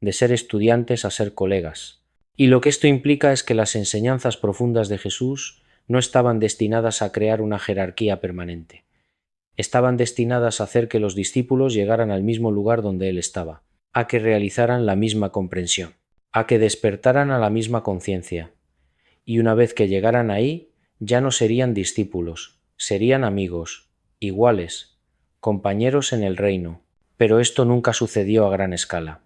de ser estudiantes a ser colegas. Y lo que esto implica es que las enseñanzas profundas de Jesús no estaban destinadas a crear una jerarquía permanente. Estaban destinadas a hacer que los discípulos llegaran al mismo lugar donde él estaba, a que realizaran la misma comprensión, a que despertaran a la misma conciencia. Y una vez que llegaran ahí, ya no serían discípulos, serían amigos, iguales, compañeros en el reino. Pero esto nunca sucedió a gran escala,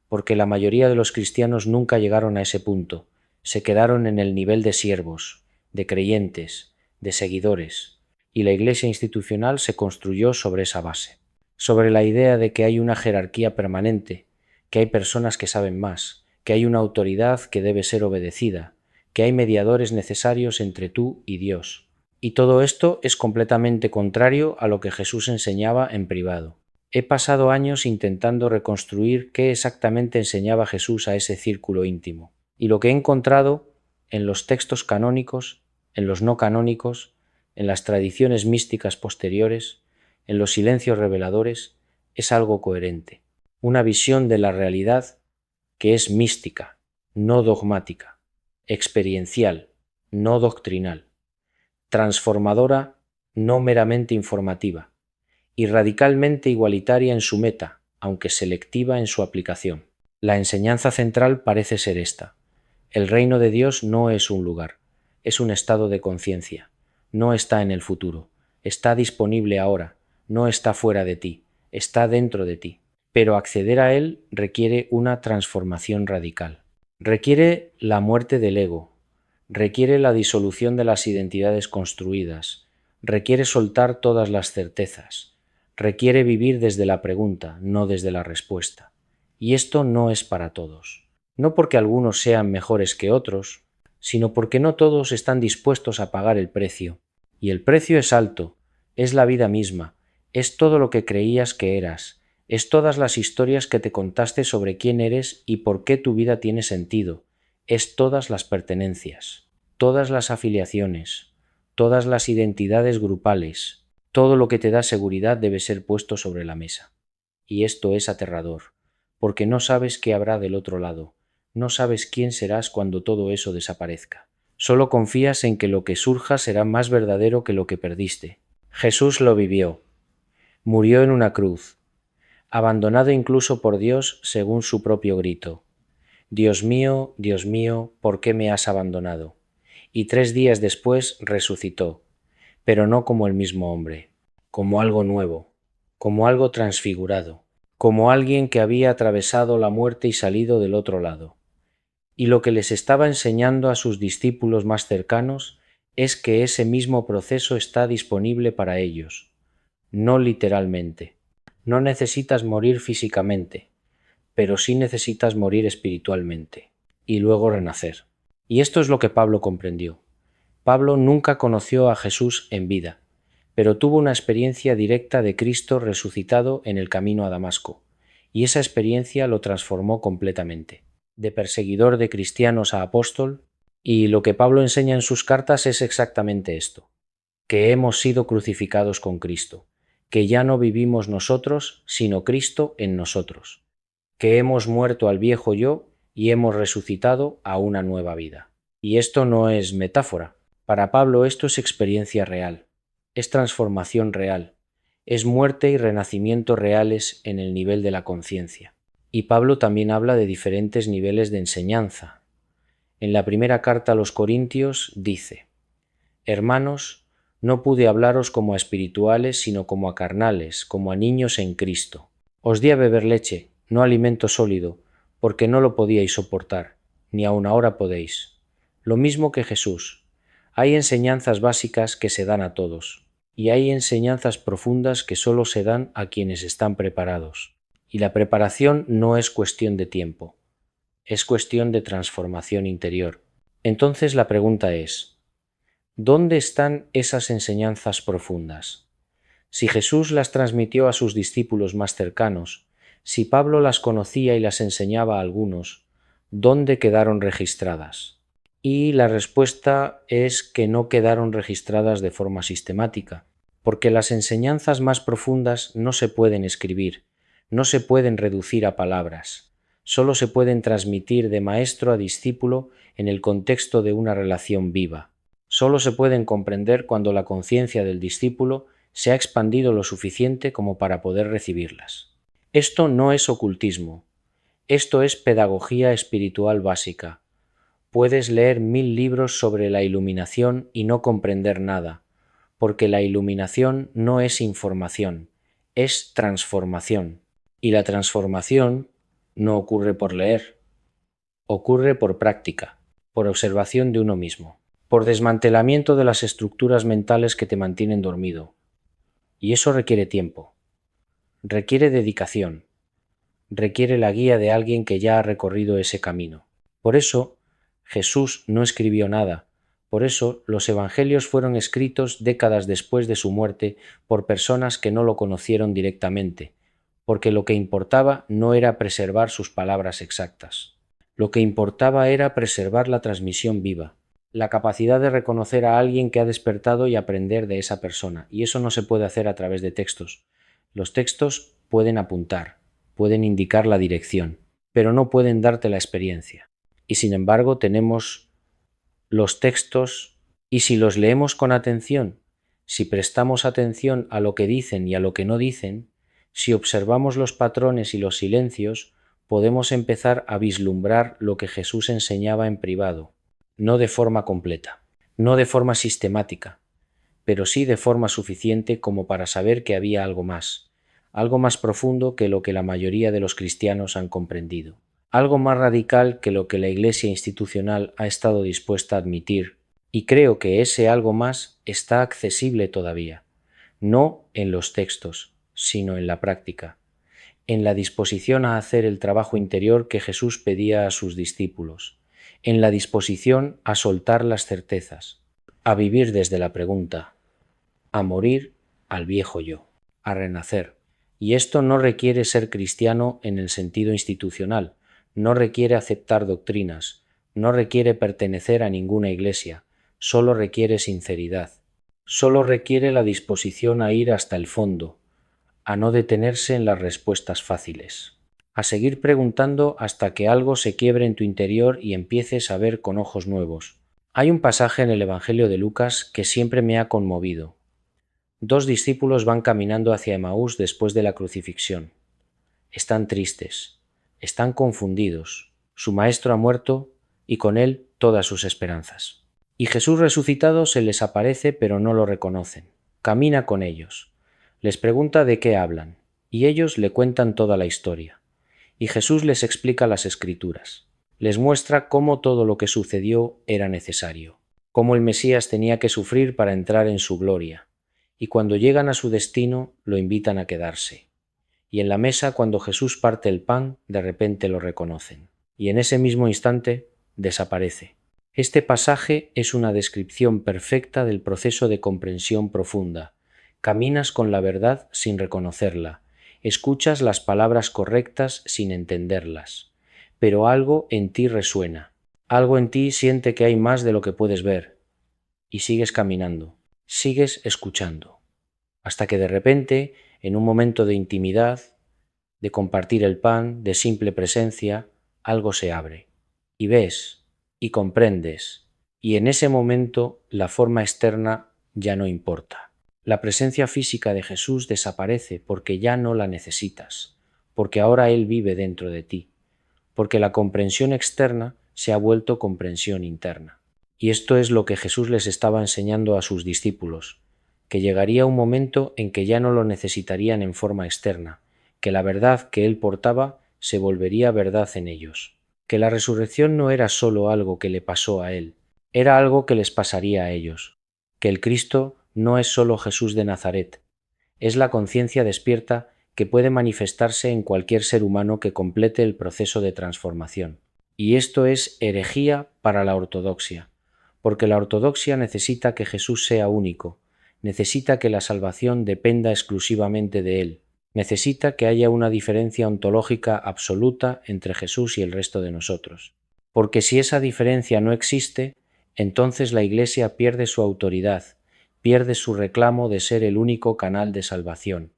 porque la mayoría de los cristianos nunca llegaron a ese punto, se quedaron en el nivel de siervos, de creyentes, de seguidores, y la Iglesia institucional se construyó sobre esa base, sobre la idea de que hay una jerarquía permanente, que hay personas que saben más, que hay una autoridad que debe ser obedecida, que hay mediadores necesarios entre tú y Dios. Y todo esto es completamente contrario a lo que Jesús enseñaba en privado. He pasado años intentando reconstruir qué exactamente enseñaba Jesús a ese círculo íntimo. Y lo que he encontrado en los textos canónicos, en los no canónicos, en las tradiciones místicas posteriores, en los silencios reveladores, es algo coherente. Una visión de la realidad que es mística, no dogmática, experiencial, no doctrinal, transformadora, no meramente informativa, y radicalmente igualitaria en su meta, aunque selectiva en su aplicación. La enseñanza central parece ser esta. El reino de Dios no es un lugar, es un estado de conciencia. No está en el futuro, está disponible ahora, no está fuera de ti, está dentro de ti. Pero acceder a él requiere una transformación radical. Requiere la muerte del ego, requiere la disolución de las identidades construidas, requiere soltar todas las certezas, requiere vivir desde la pregunta, no desde la respuesta. Y esto no es para todos. No porque algunos sean mejores que otros, sino porque no todos están dispuestos a pagar el precio. Y el precio es alto, es la vida misma, es todo lo que creías que eras, es todas las historias que te contaste sobre quién eres y por qué tu vida tiene sentido, es todas las pertenencias, todas las afiliaciones, todas las identidades grupales, todo lo que te da seguridad debe ser puesto sobre la mesa. y esto es aterrador, porque no sabes qué habrá del otro lado, no sabes quién serás cuando todo eso desaparezca. Solo confías en que lo que surja será más verdadero que lo que perdiste. Jesús lo vivió. Murió en una cruz, abandonado incluso por Dios según su propio grito. Dios mío, ¿por qué me has abandonado? Y 3 días después resucitó, pero no como el mismo hombre, como algo nuevo, como algo transfigurado, como alguien que había atravesado la muerte y salido del otro lado. Y lo que les estaba enseñando a sus discípulos más cercanos es que ese mismo proceso está disponible para ellos, no literalmente. No necesitas morir físicamente, pero sí necesitas morir espiritualmente y luego renacer. Y esto es lo que Pablo comprendió. Pablo nunca conoció a Jesús en vida, pero tuvo una experiencia directa de Cristo resucitado en el camino a Damasco, y esa experiencia lo transformó completamente, de perseguidor de cristianos a apóstol, y lo que Pablo enseña en sus cartas es exactamente esto, que hemos sido crucificados con Cristo, que ya no vivimos nosotros, sino Cristo en nosotros, que hemos muerto al viejo yo y hemos resucitado a una nueva vida. Y esto no es metáfora. Para Pablo esto es experiencia real, es transformación real, es muerte y renacimiento reales en el nivel de la conciencia. Y Pablo también habla de diferentes niveles de enseñanza. En la primera carta a los Corintios dice: Hermanos, no pude hablaros como a espirituales, sino como a carnales, como a niños en Cristo. Os di a beber leche, no alimento sólido, porque no lo podíais soportar, ni aun ahora podéis. Lo mismo que Jesús. Hay enseñanzas básicas que se dan a todos, y hay enseñanzas profundas que solo se dan a quienes están preparados. Y la preparación no es cuestión de tiempo, es cuestión de transformación interior. Entonces la pregunta es: ¿dónde están esas enseñanzas profundas? Si Jesús las transmitió a sus discípulos más cercanos, si Pablo las conocía y las enseñaba a algunos, ¿dónde quedaron registradas? Y la respuesta es que no quedaron registradas de forma sistemática, porque las enseñanzas más profundas no se pueden escribir, no se pueden reducir a palabras, solo se pueden transmitir de maestro a discípulo en el contexto de una relación viva. Solo se pueden comprender cuando la conciencia del discípulo se ha expandido lo suficiente como para poder recibirlas. Esto no es ocultismo, esto es pedagogía espiritual básica. Puedes leer 1000 libros sobre la iluminación y no comprender nada, porque la iluminación no es información, es transformación. Y la transformación no ocurre por leer, ocurre por práctica, por observación de uno mismo, por desmantelamiento de las estructuras mentales que te mantienen dormido. Y eso requiere tiempo, requiere dedicación, requiere la guía de alguien que ya ha recorrido ese camino. Por eso, Jesús no escribió nada, por eso los evangelios fueron escritos décadas después de su muerte por personas que no lo conocieron directamente, porque lo que importaba no era preservar sus palabras exactas. Lo que importaba era preservar la transmisión viva, la capacidad de reconocer a alguien que ha despertado y aprender de esa persona, y eso no se puede hacer a través de textos. Los textos pueden apuntar, pueden indicar la dirección, pero no pueden darte la experiencia. Y sin embargo tenemos los textos, y si los leemos con atención, si prestamos atención a lo que dicen y a lo que no dicen, si observamos los patrones y los silencios, podemos empezar a vislumbrar lo que Jesús enseñaba en privado, no de forma completa, no de forma sistemática, pero sí de forma suficiente como para saber que había algo más profundo que lo que la mayoría de los cristianos han comprendido, algo más radical que lo que la Iglesia institucional ha estado dispuesta a admitir, y creo que ese algo más está accesible todavía, no en los textos, sino en la práctica, en la disposición a hacer el trabajo interior que Jesús pedía a sus discípulos, en la disposición a soltar las certezas, a vivir desde la pregunta, a morir al viejo yo, a renacer. Y esto no requiere ser cristiano en el sentido institucional, no requiere aceptar doctrinas, no requiere pertenecer a ninguna iglesia, solo requiere sinceridad, solo requiere la disposición a ir hasta el fondo, a no detenerse en las respuestas fáciles, a seguir preguntando hasta que algo se quiebre en tu interior y empieces a ver con ojos nuevos. Hay un pasaje en el Evangelio de Lucas que siempre me ha conmovido. Dos discípulos van caminando hacia Emaús después de la crucifixión. Están tristes, están confundidos. Su maestro ha muerto y con él todas sus esperanzas. Y Jesús resucitado se les aparece pero no lo reconocen. Camina con ellos. Les pregunta de qué hablan y ellos le cuentan toda la historia. Y Jesús les explica las Escrituras. Les muestra cómo todo lo que sucedió era necesario, cómo el Mesías tenía que sufrir para entrar en su gloria. Y cuando llegan a su destino, lo invitan a quedarse. Y en la mesa, cuando Jesús parte el pan, de repente lo reconocen. Y en ese mismo instante, desaparece. Este pasaje es una descripción perfecta del proceso de comprensión profunda. Caminas con la verdad sin reconocerla. Escuchas las palabras correctas sin entenderlas. Pero algo en ti resuena. Algo en ti siente que hay más de lo que puedes ver. Y sigues caminando. Sigues escuchando. Hasta que de repente, en un momento de intimidad, de compartir el pan, de simple presencia, algo se abre. Y ves, y comprendes, y en ese momento la forma externa ya no importa. La presencia física de Jesús desaparece porque ya no la necesitas, porque ahora Él vive dentro de ti, porque la comprensión externa se ha vuelto comprensión interna. Y esto es lo que Jesús les estaba enseñando a sus discípulos, que llegaría un momento en que ya no lo necesitarían en forma externa, que la verdad que Él portaba se volvería verdad en ellos, que la resurrección no era sólo algo que le pasó a Él, era algo que les pasaría a ellos, que el Cristo no es sólo Jesús de Nazaret, es la conciencia despierta que puede manifestarse en cualquier ser humano que complete el proceso de transformación. Y esto es herejía para la ortodoxia, porque la ortodoxia necesita que Jesús sea único, necesita que la salvación dependa exclusivamente de Él, necesita que haya una diferencia ontológica absoluta entre Jesús y el resto de nosotros. Porque si esa diferencia no existe, entonces la Iglesia pierde su autoridad, pierde su reclamo de ser el único canal de salvación,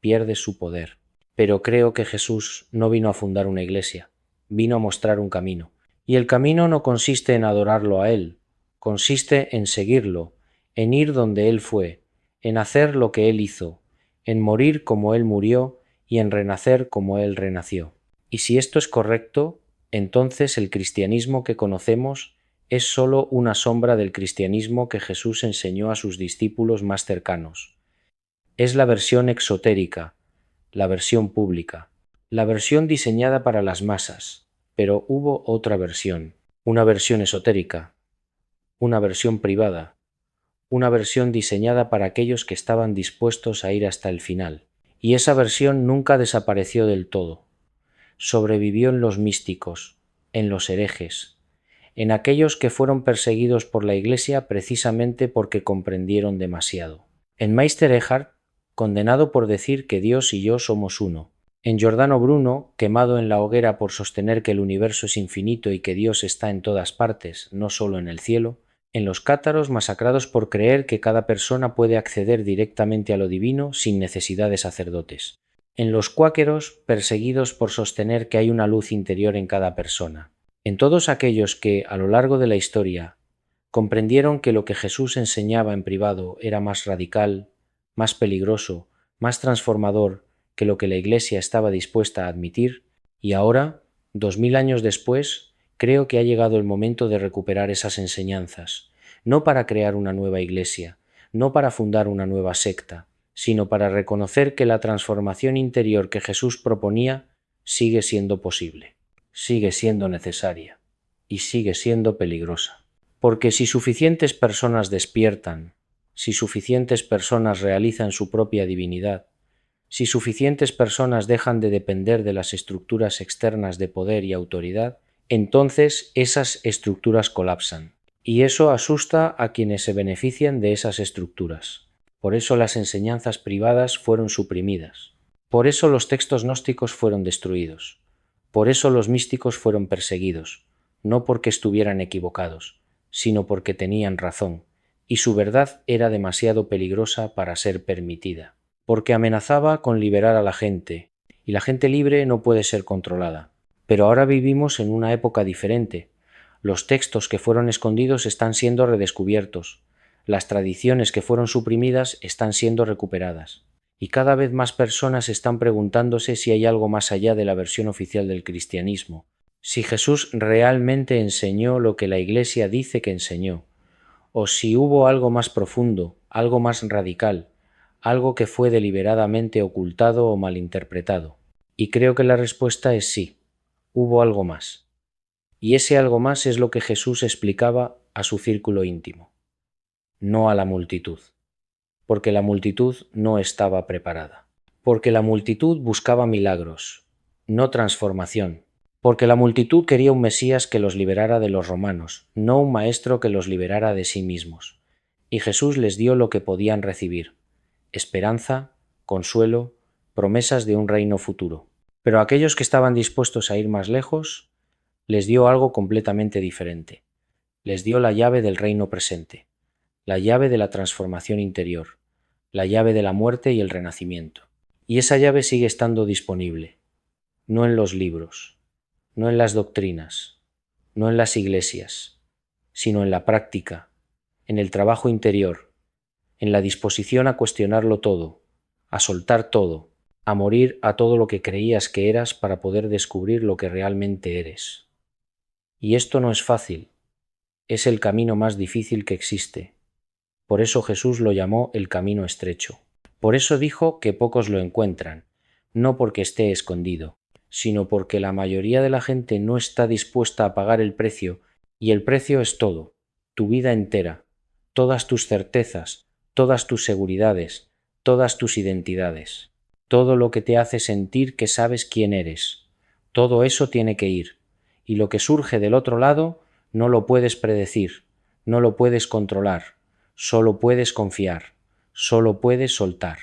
pierde su poder. Pero creo que Jesús no vino a fundar una iglesia, vino a mostrar un camino. Y el camino no consiste en adorarlo a Él, consiste en seguirlo, en ir donde Él fue, en hacer lo que Él hizo, en morir como Él murió y en renacer como Él renació. Y si esto es correcto, entonces el cristianismo que conocemos es sólo una sombra del cristianismo que Jesús enseñó a sus discípulos más cercanos. Es la versión exotérica, la versión pública, la versión diseñada para las masas, pero hubo otra versión, una versión esotérica, una versión privada, una versión diseñada para aquellos que estaban dispuestos a ir hasta el final. Y esa versión nunca desapareció del todo. Sobrevivió en los místicos, en los herejes, en aquellos que fueron perseguidos por la Iglesia precisamente porque comprendieron demasiado. En Meister Eckhart, condenado por decir que Dios y yo somos uno. En Giordano Bruno, quemado en la hoguera por sostener que el universo es infinito y que Dios está en todas partes, no solo en el cielo. En los cátaros, masacrados por creer que cada persona puede acceder directamente a lo divino sin necesidad de sacerdotes. En los cuáqueros, perseguidos por sostener que hay una luz interior en cada persona. En todos aquellos que, a lo largo de la historia, comprendieron que lo que Jesús enseñaba en privado era más radical, más peligroso, más transformador que lo que la Iglesia estaba dispuesta a admitir, y ahora, 2000 años después, creo que ha llegado el momento de recuperar esas enseñanzas, no para crear una nueva Iglesia, no para fundar una nueva secta, sino para reconocer que la transformación interior que Jesús proponía sigue siendo posible, sigue siendo necesaria y sigue siendo peligrosa. Porque si suficientes personas despiertan, si suficientes personas realizan su propia divinidad, si suficientes personas dejan de depender de las estructuras externas de poder y autoridad, entonces esas estructuras colapsan. Y eso asusta a quienes se benefician de esas estructuras. Por eso las enseñanzas privadas fueron suprimidas. Por eso los textos gnósticos fueron destruidos. Por eso los místicos fueron perseguidos, no porque estuvieran equivocados, sino porque tenían razón, y su verdad era demasiado peligrosa para ser permitida. porque amenazaba con liberar a la gente, y la gente libre no puede ser controlada. Pero ahora vivimos en una época diferente. Los textos que fueron escondidos están siendo redescubiertos. Las tradiciones que fueron suprimidas están siendo recuperadas. Y cada vez más personas están preguntándose si hay algo más allá de la versión oficial del cristianismo. Si Jesús realmente enseñó lo que la Iglesia dice que enseñó, o si hubo algo más profundo, algo más radical, algo que fue deliberadamente ocultado o malinterpretado. Y creo que la respuesta es sí, hubo algo más. Y ese algo más es lo que Jesús explicaba a su círculo íntimo, no a la multitud, porque la multitud no estaba preparada, porque la multitud buscaba milagros, no transformación, porque la multitud quería un Mesías que los liberara de los romanos, no un maestro que los liberara de sí mismos. Y Jesús les dio lo que podían recibir: esperanza, consuelo, promesas de un reino futuro. Pero a aquellos que estaban dispuestos a ir más lejos, les dio algo completamente diferente. Les dio la llave del reino presente, la llave de la transformación interior, la llave de la muerte y el renacimiento. Y esa llave sigue estando disponible, no en los libros, no en las doctrinas, no en las iglesias, sino en la práctica, en el trabajo interior, en la disposición a cuestionarlo todo, a soltar todo, a morir a todo lo que creías que eras para poder descubrir lo que realmente eres. Y esto no es fácil, es el camino más difícil que existe. Por eso Jesús lo llamó el camino estrecho. Por eso dijo que pocos lo encuentran, no porque esté escondido, sino porque la mayoría de la gente no está dispuesta a pagar el precio, y el precio es todo, tu vida entera, todas tus certezas, todas tus seguridades, todas tus identidades, todo lo que te hace sentir que sabes quién eres. Todo eso tiene que ir, y lo que surge del otro lado no lo puedes predecir, no lo puedes controlar, solo puedes confiar, solo puedes soltar,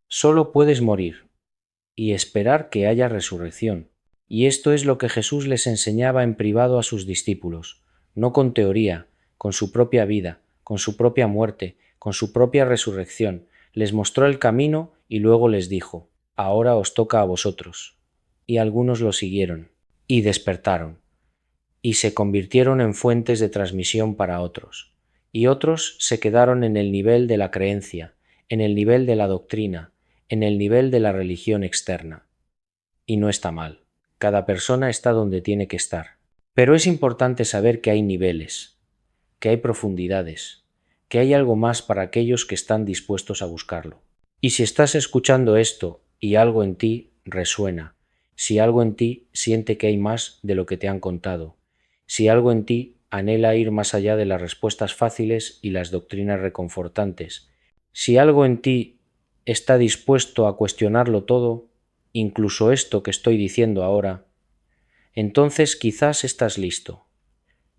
solo puedes morir y esperar que haya resurrección. Y esto es lo que Jesús les enseñaba en privado a sus discípulos, no con teoría, con su propia vida, con su propia muerte, con su propia resurrección. Les mostró el camino y luego les dijo: ahora os toca a vosotros. Y algunos lo siguieron, y despertaron, y se convirtieron en fuentes de transmisión para otros, y otros se quedaron en el nivel de la creencia, en el nivel de la doctrina, en el nivel de la religión externa. Y no está mal, cada persona está donde tiene que estar. Pero es importante saber que hay niveles, que hay profundidades, que hay algo más para aquellos que están dispuestos a buscarlo. Y si estás escuchando esto y algo en ti resuena, si algo en ti siente que hay más de lo que te han contado, si algo en ti anhela ir más allá de las respuestas fáciles y las doctrinas reconfortantes, si algo en ti está dispuesto a cuestionarlo todo, incluso esto que estoy diciendo ahora, entonces quizás estás listo.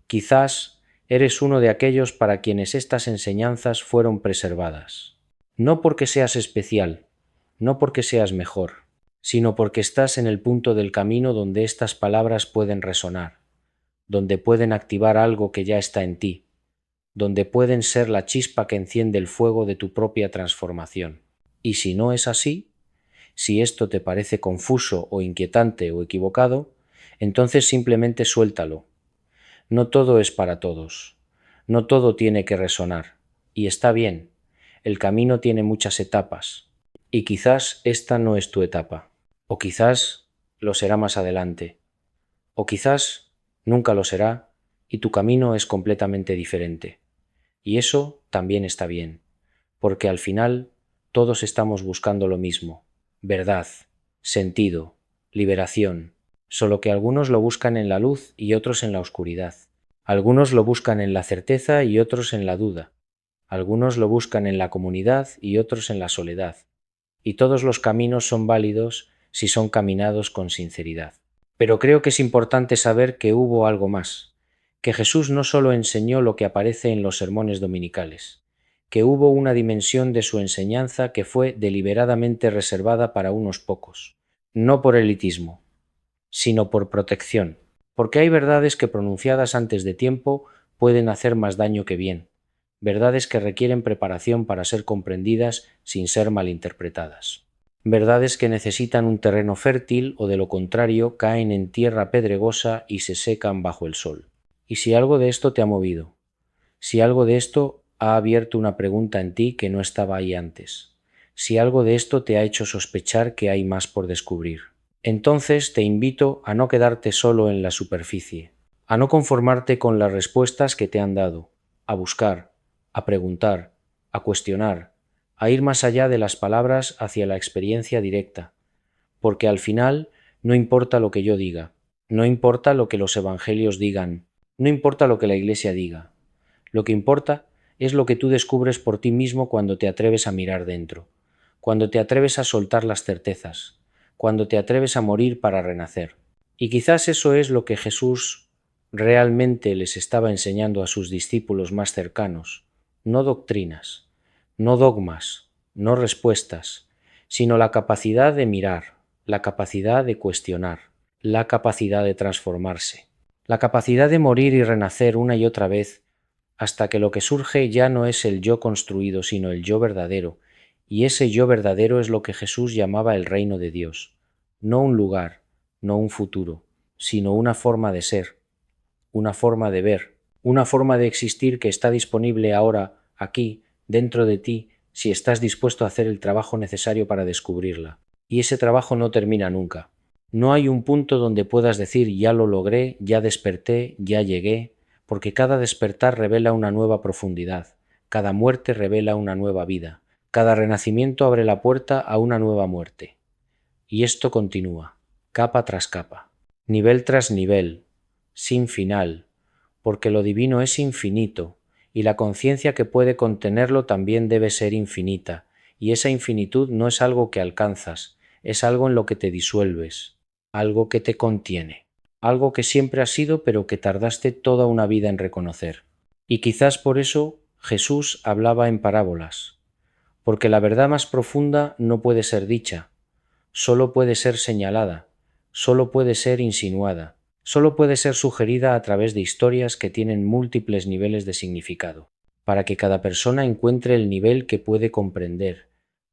Quizás eres uno de aquellos para quienes estas enseñanzas fueron preservadas. No porque seas especial, no porque seas mejor, sino porque estás en el punto del camino donde estas palabras pueden resonar, donde pueden activar algo que ya está en ti, donde pueden ser la chispa que enciende el fuego de tu propia transformación. Y si no es así, si esto te parece confuso o inquietante o equivocado, entonces simplemente suéltalo. No todo es para todos, no todo tiene que resonar, y está bien, el camino tiene muchas etapas, y quizás esta no es tu etapa, o quizás lo será más adelante, o quizás nunca lo será y tu camino es completamente diferente. Y eso también está bien, porque al final todos estamos buscando lo mismo: verdad, sentido, liberación, solo que algunos lo buscan en la luz y otros en la oscuridad. Algunos lo buscan en la certeza y otros en la duda. Algunos lo buscan en la comunidad y otros en la soledad. Y todos los caminos son válidos si son caminados con sinceridad. Pero creo que es importante saber que hubo algo más, que Jesús no solo enseñó lo que aparece en los sermones dominicales, que hubo una dimensión de su enseñanza que fue deliberadamente reservada para unos pocos, no por elitismo, sino por protección, porque hay verdades que pronunciadas antes de tiempo pueden hacer más daño que bien, verdades que requieren preparación para ser comprendidas sin ser malinterpretadas. Verdades que necesitan un terreno fértil o de lo contrario caen en tierra pedregosa y se secan bajo el sol. Y si algo de esto te ha movido, si algo de esto ha abierto una pregunta en ti que no estaba ahí antes, si algo de esto te ha hecho sospechar que hay más por descubrir, entonces te invito a no quedarte solo en la superficie, a no conformarte con las respuestas que te han dado, a buscar, a preguntar, a cuestionar, a ir más allá de las palabras hacia la experiencia directa, porque al final no importa lo que yo diga, no importa lo que los evangelios digan, no importa lo que la Iglesia diga. Lo que importa es lo que tú descubres por ti mismo cuando te atreves a mirar dentro, cuando te atreves a soltar las certezas, cuando te atreves a morir para renacer. Y quizás eso es lo que Jesús realmente les estaba enseñando a sus discípulos más cercanos, no doctrinas, no dogmas, no respuestas, sino la capacidad de mirar, la capacidad de cuestionar, la capacidad de transformarse, la capacidad de morir y renacer una y otra vez hasta que lo que surge ya no es el yo construido, sino el yo verdadero, y ese yo verdadero es lo que Jesús llamaba el reino de Dios, no un lugar, no un futuro, sino una forma de ser, una forma de ver, una forma de existir que está disponible ahora, aquí, dentro de ti, si estás dispuesto a hacer el trabajo necesario para descubrirla. Y ese trabajo no termina nunca. No hay un punto donde puedas decir ya lo logré, ya desperté, ya llegué, porque cada despertar revela una nueva profundidad, cada muerte revela una nueva vida, cada renacimiento abre la puerta a una nueva muerte. Y esto continúa, capa tras capa, nivel tras nivel, sin final, porque lo divino es infinito, y la conciencia que puede contenerlo también debe ser infinita, y esa infinitud no es algo que alcanzas, es algo en lo que te disuelves, algo que te contiene, algo que siempre has sido pero que tardaste toda una vida en reconocer. Y quizás por eso Jesús hablaba en parábolas, porque la verdad más profunda no puede ser dicha, solo puede ser señalada, solo puede ser insinuada, solo puede ser sugerida a través de historias que tienen múltiples niveles de significado, para que cada persona encuentre el nivel que puede comprender,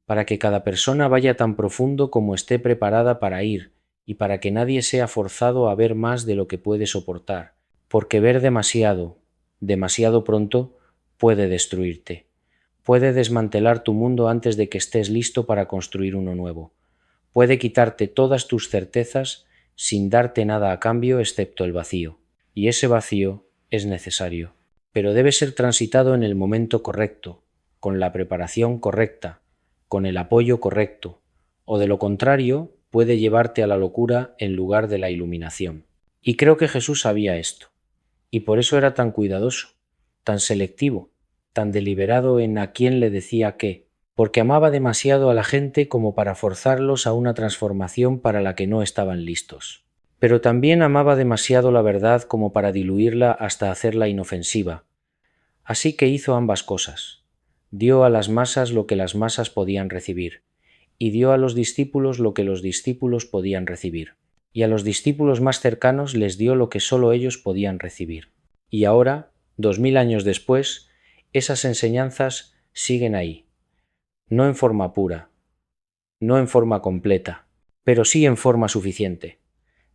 para que cada persona vaya tan profundo como esté preparada para ir, y para que nadie sea forzado a ver más de lo que puede soportar, porque ver demasiado, demasiado pronto, puede destruirte, puede desmantelar tu mundo antes de que estés listo para construir uno nuevo, puede quitarte todas tus certezas sin darte nada a cambio excepto el vacío, y ese vacío es necesario, pero debe ser transitado en el momento correcto, con la preparación correcta, con el apoyo correcto, o de lo contrario puede llevarte a la locura en lugar de la iluminación. Y creo que Jesús sabía esto, y por eso era tan cuidadoso, tan selectivo, tan deliberado en a quién le decía qué, porque amaba demasiado a la gente como para forzarlos a una transformación para la que no estaban listos. Pero también amaba demasiado la verdad como para diluirla hasta hacerla inofensiva. Así que hizo ambas cosas. Dio a las masas lo que las masas podían recibir, y dio a los discípulos lo que los discípulos podían recibir, y a los discípulos más cercanos les dio lo que sólo ellos podían recibir. Y ahora, 2000 años después, esas enseñanzas siguen ahí, no en forma pura, no en forma completa, pero sí en forma suficiente,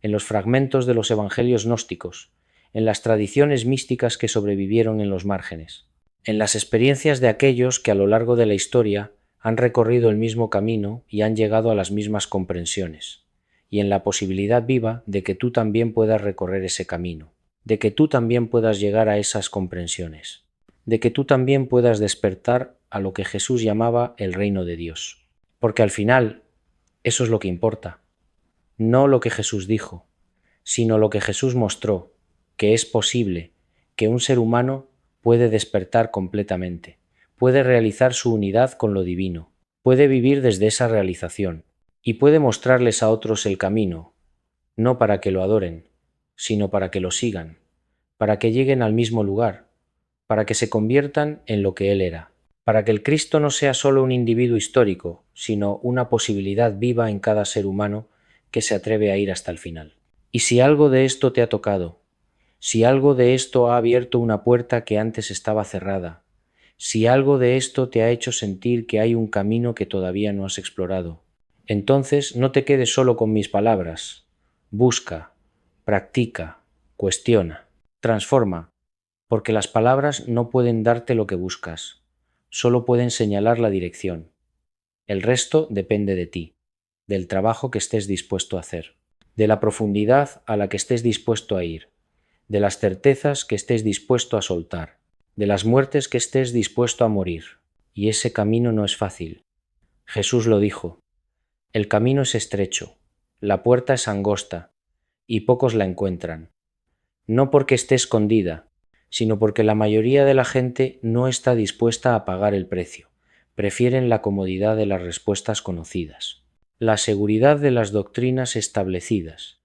en los fragmentos de los evangelios gnósticos, en las tradiciones místicas que sobrevivieron en los márgenes, en las experiencias de aquellos que a lo largo de la historia han recorrido el mismo camino y han llegado a las mismas comprensiones, y en la posibilidad viva de que tú también puedas recorrer ese camino, de que tú también puedas llegar a esas comprensiones, de que tú también puedas despertar a lo que Jesús llamaba el reino de Dios. Porque al final, eso es lo que importa, no lo que Jesús dijo, sino lo que Jesús mostró, que es posible, que un ser humano puede despertar completamente, puede realizar su unidad con lo divino, puede vivir desde esa realización, y puede mostrarles a otros el camino, no para que lo adoren, sino para que lo sigan, para que lleguen al mismo lugar, para que se conviertan en lo que Él era, para que el Cristo no sea solo un individuo histórico, sino una posibilidad viva en cada ser humano que se atreve a ir hasta el final. Y si algo de esto te ha tocado, si algo de esto ha abierto una puerta que antes estaba cerrada, si algo de esto te ha hecho sentir que hay un camino que todavía no has explorado, entonces no te quedes solo con mis palabras. Busca, practica, cuestiona, transforma, porque las palabras no pueden darte lo que buscas, solo pueden señalar la dirección. El resto depende de ti, del trabajo que estés dispuesto a hacer, de la profundidad a la que estés dispuesto a ir, de las certezas que estés dispuesto a soltar, de las muertes que estés dispuesto a morir. Y ese camino no es fácil. Jesús lo dijo: el camino es estrecho, la puerta es angosta, y pocos la encuentran. No porque esté escondida, sino porque la mayoría de la gente no está dispuesta a pagar el precio. Prefieren la comodidad de las respuestas conocidas, la seguridad de las doctrinas establecidas,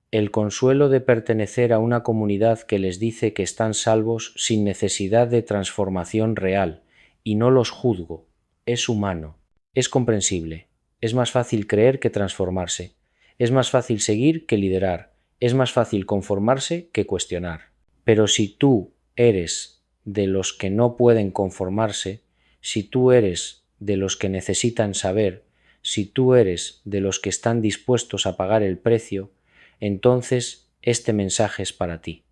el consuelo de pertenecer a una comunidad que les dice que están salvos sin necesidad de transformación real, y no los juzgo. Es humano, es comprensible, es más fácil creer que transformarse, es más fácil seguir que liderar, es más fácil conformarse que cuestionar. Pero si tú eres de los que no pueden conformarse, si tú eres de los que necesitan saber, si tú eres de los que están dispuestos a pagar el precio, entonces este mensaje es para ti,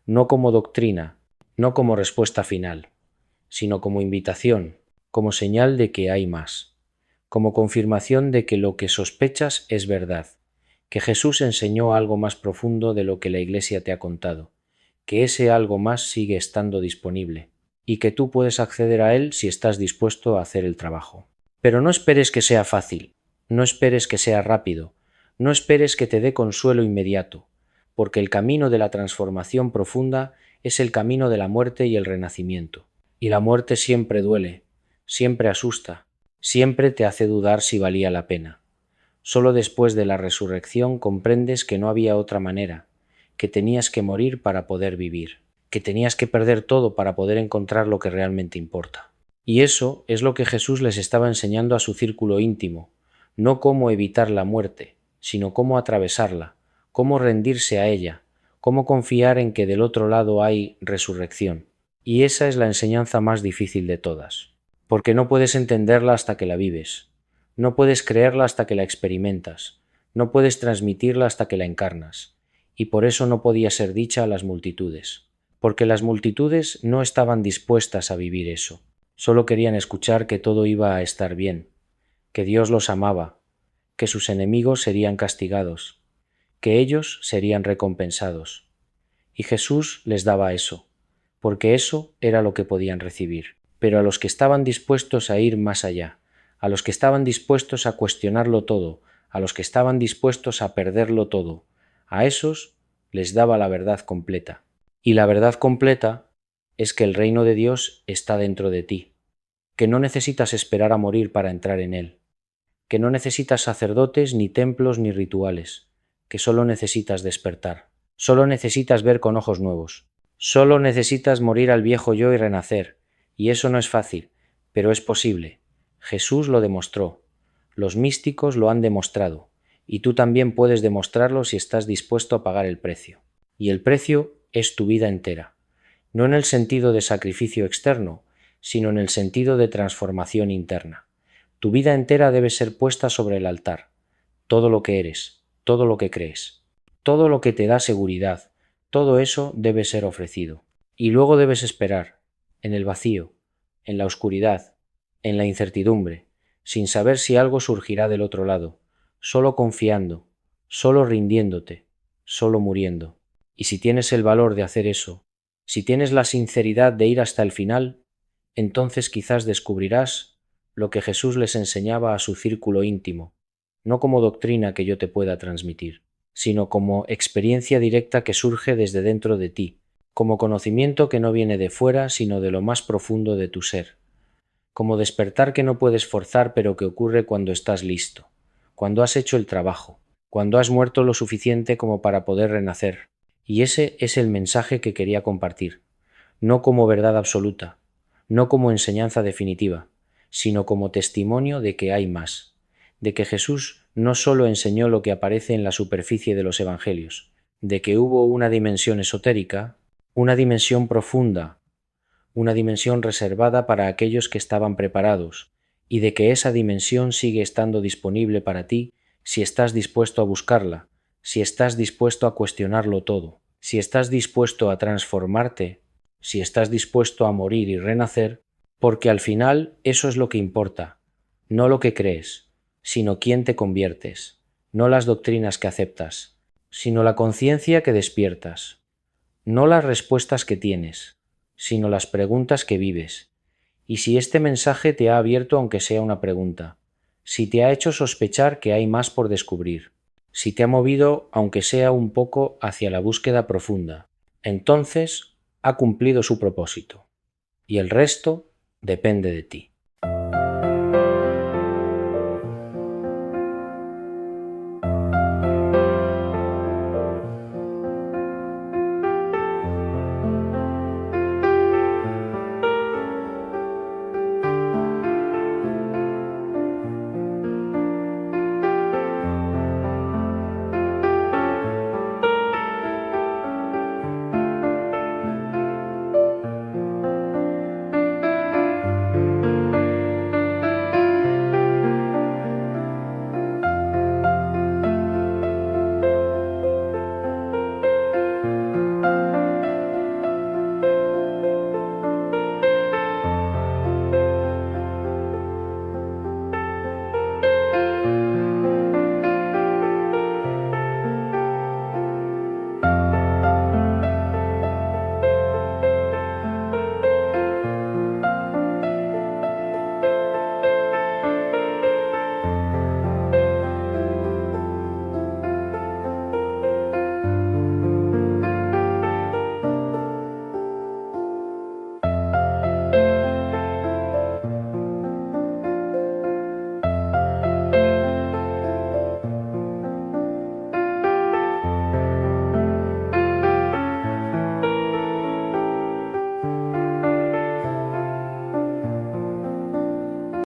no como doctrina, no como respuesta final, sino como invitación, como señal de que hay más, como confirmación de que lo que sospechas es verdad, que Jesús enseñó algo más profundo de lo que la Iglesia te ha contado, que ese algo más sigue estando disponible, y que tú puedes acceder a él si estás dispuesto a hacer el trabajo. Pero no esperes que sea fácil, no esperes que sea rápido, no esperes que te dé consuelo inmediato, porque el camino de la transformación profunda es el camino de la muerte y el renacimiento. Y la muerte siempre duele, siempre asusta, siempre te hace dudar si valía la pena. Solo después de la resurrección comprendes que no había otra manera, que tenías que morir para poder vivir, que tenías que perder todo para poder encontrar lo que realmente importa. Y eso es lo que Jesús les estaba enseñando a su círculo íntimo, no cómo evitar la muerte, sino cómo atravesarla, cómo rendirse a ella, cómo confiar en que del otro lado hay resurrección. Y esa es la enseñanza más difícil de todas, porque no puedes entenderla hasta que la vives, no puedes creerla hasta que la experimentas, no puedes transmitirla hasta que la encarnas, y por eso no podía ser dicha a las multitudes, porque las multitudes no estaban dispuestas a vivir eso, solo querían escuchar que todo iba a estar bien, que Dios los amaba, que sus enemigos serían castigados, que ellos serían recompensados. Y Jesús les daba eso, porque eso era lo que podían recibir. Pero a los que estaban dispuestos a ir más allá, a los que estaban dispuestos a cuestionarlo todo, a los que estaban dispuestos a perderlo todo, a esos les daba la verdad completa. Y la verdad completa es que el reino de Dios está dentro de ti, que no necesitas esperar a morir para entrar en él, que no necesitas sacerdotes, ni templos, ni rituales, que solo necesitas despertar, solo necesitas ver con ojos nuevos, solo necesitas morir al viejo yo y renacer, y eso no es fácil, pero es posible. Jesús lo demostró, los místicos lo han demostrado, y tú también puedes demostrarlo si estás dispuesto a pagar el precio. Y el precio es tu vida entera, no en el sentido de sacrificio externo, sino en el sentido de transformación interna. Tu vida entera debe ser puesta sobre el altar, todo lo que eres, todo lo que crees, todo lo que te da seguridad, todo eso debe ser ofrecido. Y luego debes esperar, en el vacío, en la oscuridad, en la incertidumbre, sin saber si algo surgirá del otro lado, solo confiando, solo rindiéndote, solo muriendo. Y si tienes el valor de hacer eso, si tienes la sinceridad de ir hasta el final, entonces quizás descubrirás lo que Jesús les enseñaba a su círculo íntimo, no como doctrina que yo te pueda transmitir, sino como experiencia directa que surge desde dentro de ti, como conocimiento que no viene de fuera, sino de lo más profundo de tu ser, como despertar que no puedes forzar pero que ocurre cuando estás listo, cuando has hecho el trabajo, cuando has muerto lo suficiente como para poder renacer. Y ese es el mensaje que quería compartir, no como verdad absoluta, no como enseñanza definitiva, sino como testimonio de que hay más, de que Jesús no solo enseñó lo que aparece en la superficie de los evangelios, de que hubo una dimensión esotérica, una dimensión profunda, una dimensión reservada para aquellos que estaban preparados, y de que esa dimensión sigue estando disponible para ti si estás dispuesto a buscarla, si estás dispuesto a cuestionarlo todo, si estás dispuesto a transformarte, si estás dispuesto a morir y renacer, porque al final eso es lo que importa, no lo que crees, sino quién te conviertes, no las doctrinas que aceptas, sino la conciencia que despiertas, no las respuestas que tienes, sino las preguntas que vives. Y si este mensaje te ha abierto aunque sea una pregunta, si te ha hecho sospechar que hay más por descubrir, si te ha movido aunque sea un poco hacia la búsqueda profunda, entonces ha cumplido su propósito. Y el resto depende de ti.